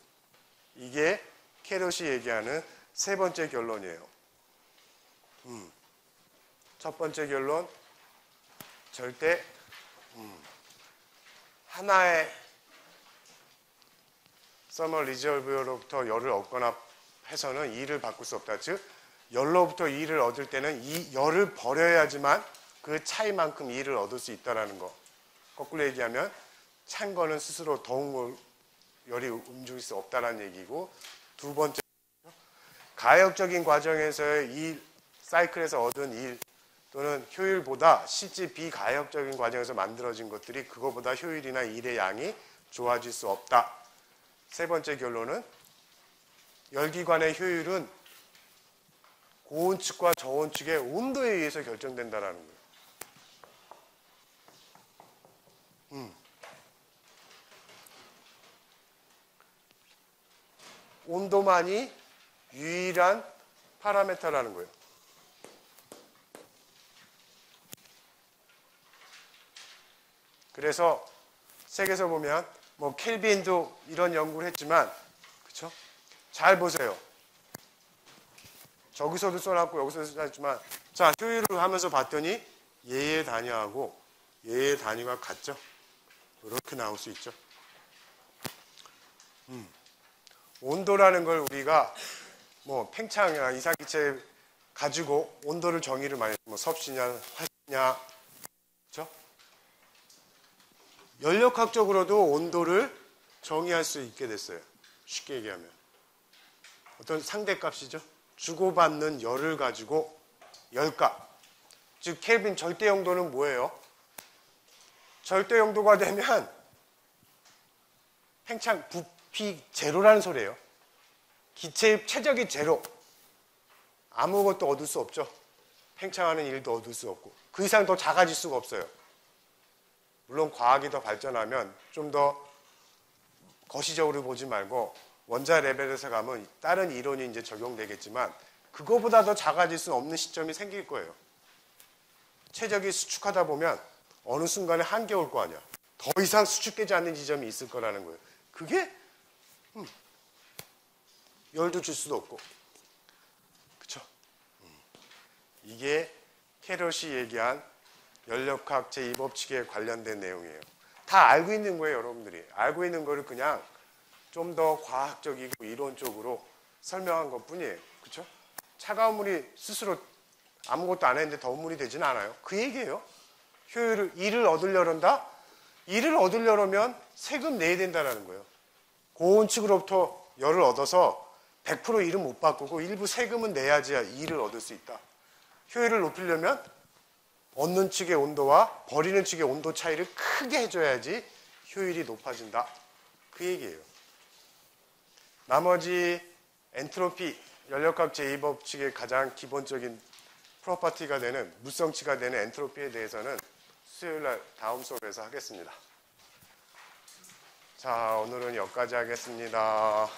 Speaker 1: 이게 캐럿이 얘기하는 세 번째 결론이에요. 첫 번째 결론, 절대 하나의 서머 리저브로부터 열을 얻거나 해서는 E를 바꿀 수 없다. 즉 열로부터 E를 얻을 때는 이 열을 버려야지만 그 차이만큼 E를 얻을 수 있다는 거. 거꾸로 얘기하면 찬 거는 스스로 더운 열이 움직일 수 없다는 얘기고, 두 번째, 가역적인 과정에서의 이 사이클에서 얻은 일 또는 효율보다 실제 비가역적인 과정에서 만들어진 것들이 그거보다 효율이나 일의 양이 좋아질 수 없다. 세 번째 결론은 열기관의 효율은 고온측과 저온측의 온도에 의해서 결정된다는 거예요. 온도만이 유일한 파라미터라는 거예요. 그래서 책에서 보면 뭐 켈빈도 이런 연구를 했지만, 그렇죠? 잘 보세요. 저기서도 써놨고 여기서도 써놨지만, 자, 효율을 하면서 봤더니 얘의 단위하고 얘의 단위가 같죠? 이렇게 나올 수 있죠. 온도라는 걸 우리가 뭐 팽창이나 이상기체 가지고 온도를 정의를 많이 해요. 뭐 섭씨냐 화씨냐, 그렇죠? 연력학적으로도 온도를 정의할 수 있게 됐어요. 쉽게 얘기하면 어떤 상대값이죠. 주고받는 열을 가지고 열값, 즉 켈빈 절대 영도는 뭐예요? 절대 영도가 되면 팽창 부피 제로라는 소리예요. 기체의 최적이 제로. 아무것도 얻을 수 없죠. 팽창하는 일도 얻을 수 없고 그 이상 더 작아질 수가 없어요. 물론 과학이 더 발전하면 좀 더 거시적으로 보지 말고 원자 레벨에서 가면 다른 이론이 이제 적용되겠지만 그거보다 더 작아질 수 없는 시점이 생길 거예요. 최적이 수축하다 보면 어느 순간에 한계 올 거 아니야. 더 이상 수축되지 않는 지점이 있을 거라는 거예요. 그게 열도 줄 수도 없고, 그렇죠? 이게 캐럿이 얘기한 연력학 제2법칙에 관련된 내용이에요. 다 알고 있는 거예요, 여러분들이. 알고 있는 거를 그냥 좀 더 과학적이고 이론적으로 설명한 것뿐이에요. 그렇죠? 차가운 물이 스스로 아무것도 안 했는데 더운 물이 되지는 않아요. 그 얘기예요. 효율을, 일을 얻으려는다? 일을 얻으려면 세금 내야 된다는 거예요. 고온측으로부터 열을 얻어서 100% 일은 못 바꾸고 일부 세금은 내야지 일을 얻을 수 있다. 효율을 높이려면 얻는 측의 온도와 버리는 측의 온도 차이를 크게 해줘야지 효율이 높아진다. 그 얘기예요. 나머지 엔트로피, 연력학 제2법칙의 가장 기본적인 프로퍼티가 되는, 물성치가 되는 엔트로피에 대해서는 수요일날 다음 수업에서 하겠습니다. 자, 오늘은 여기까지 하겠습니다.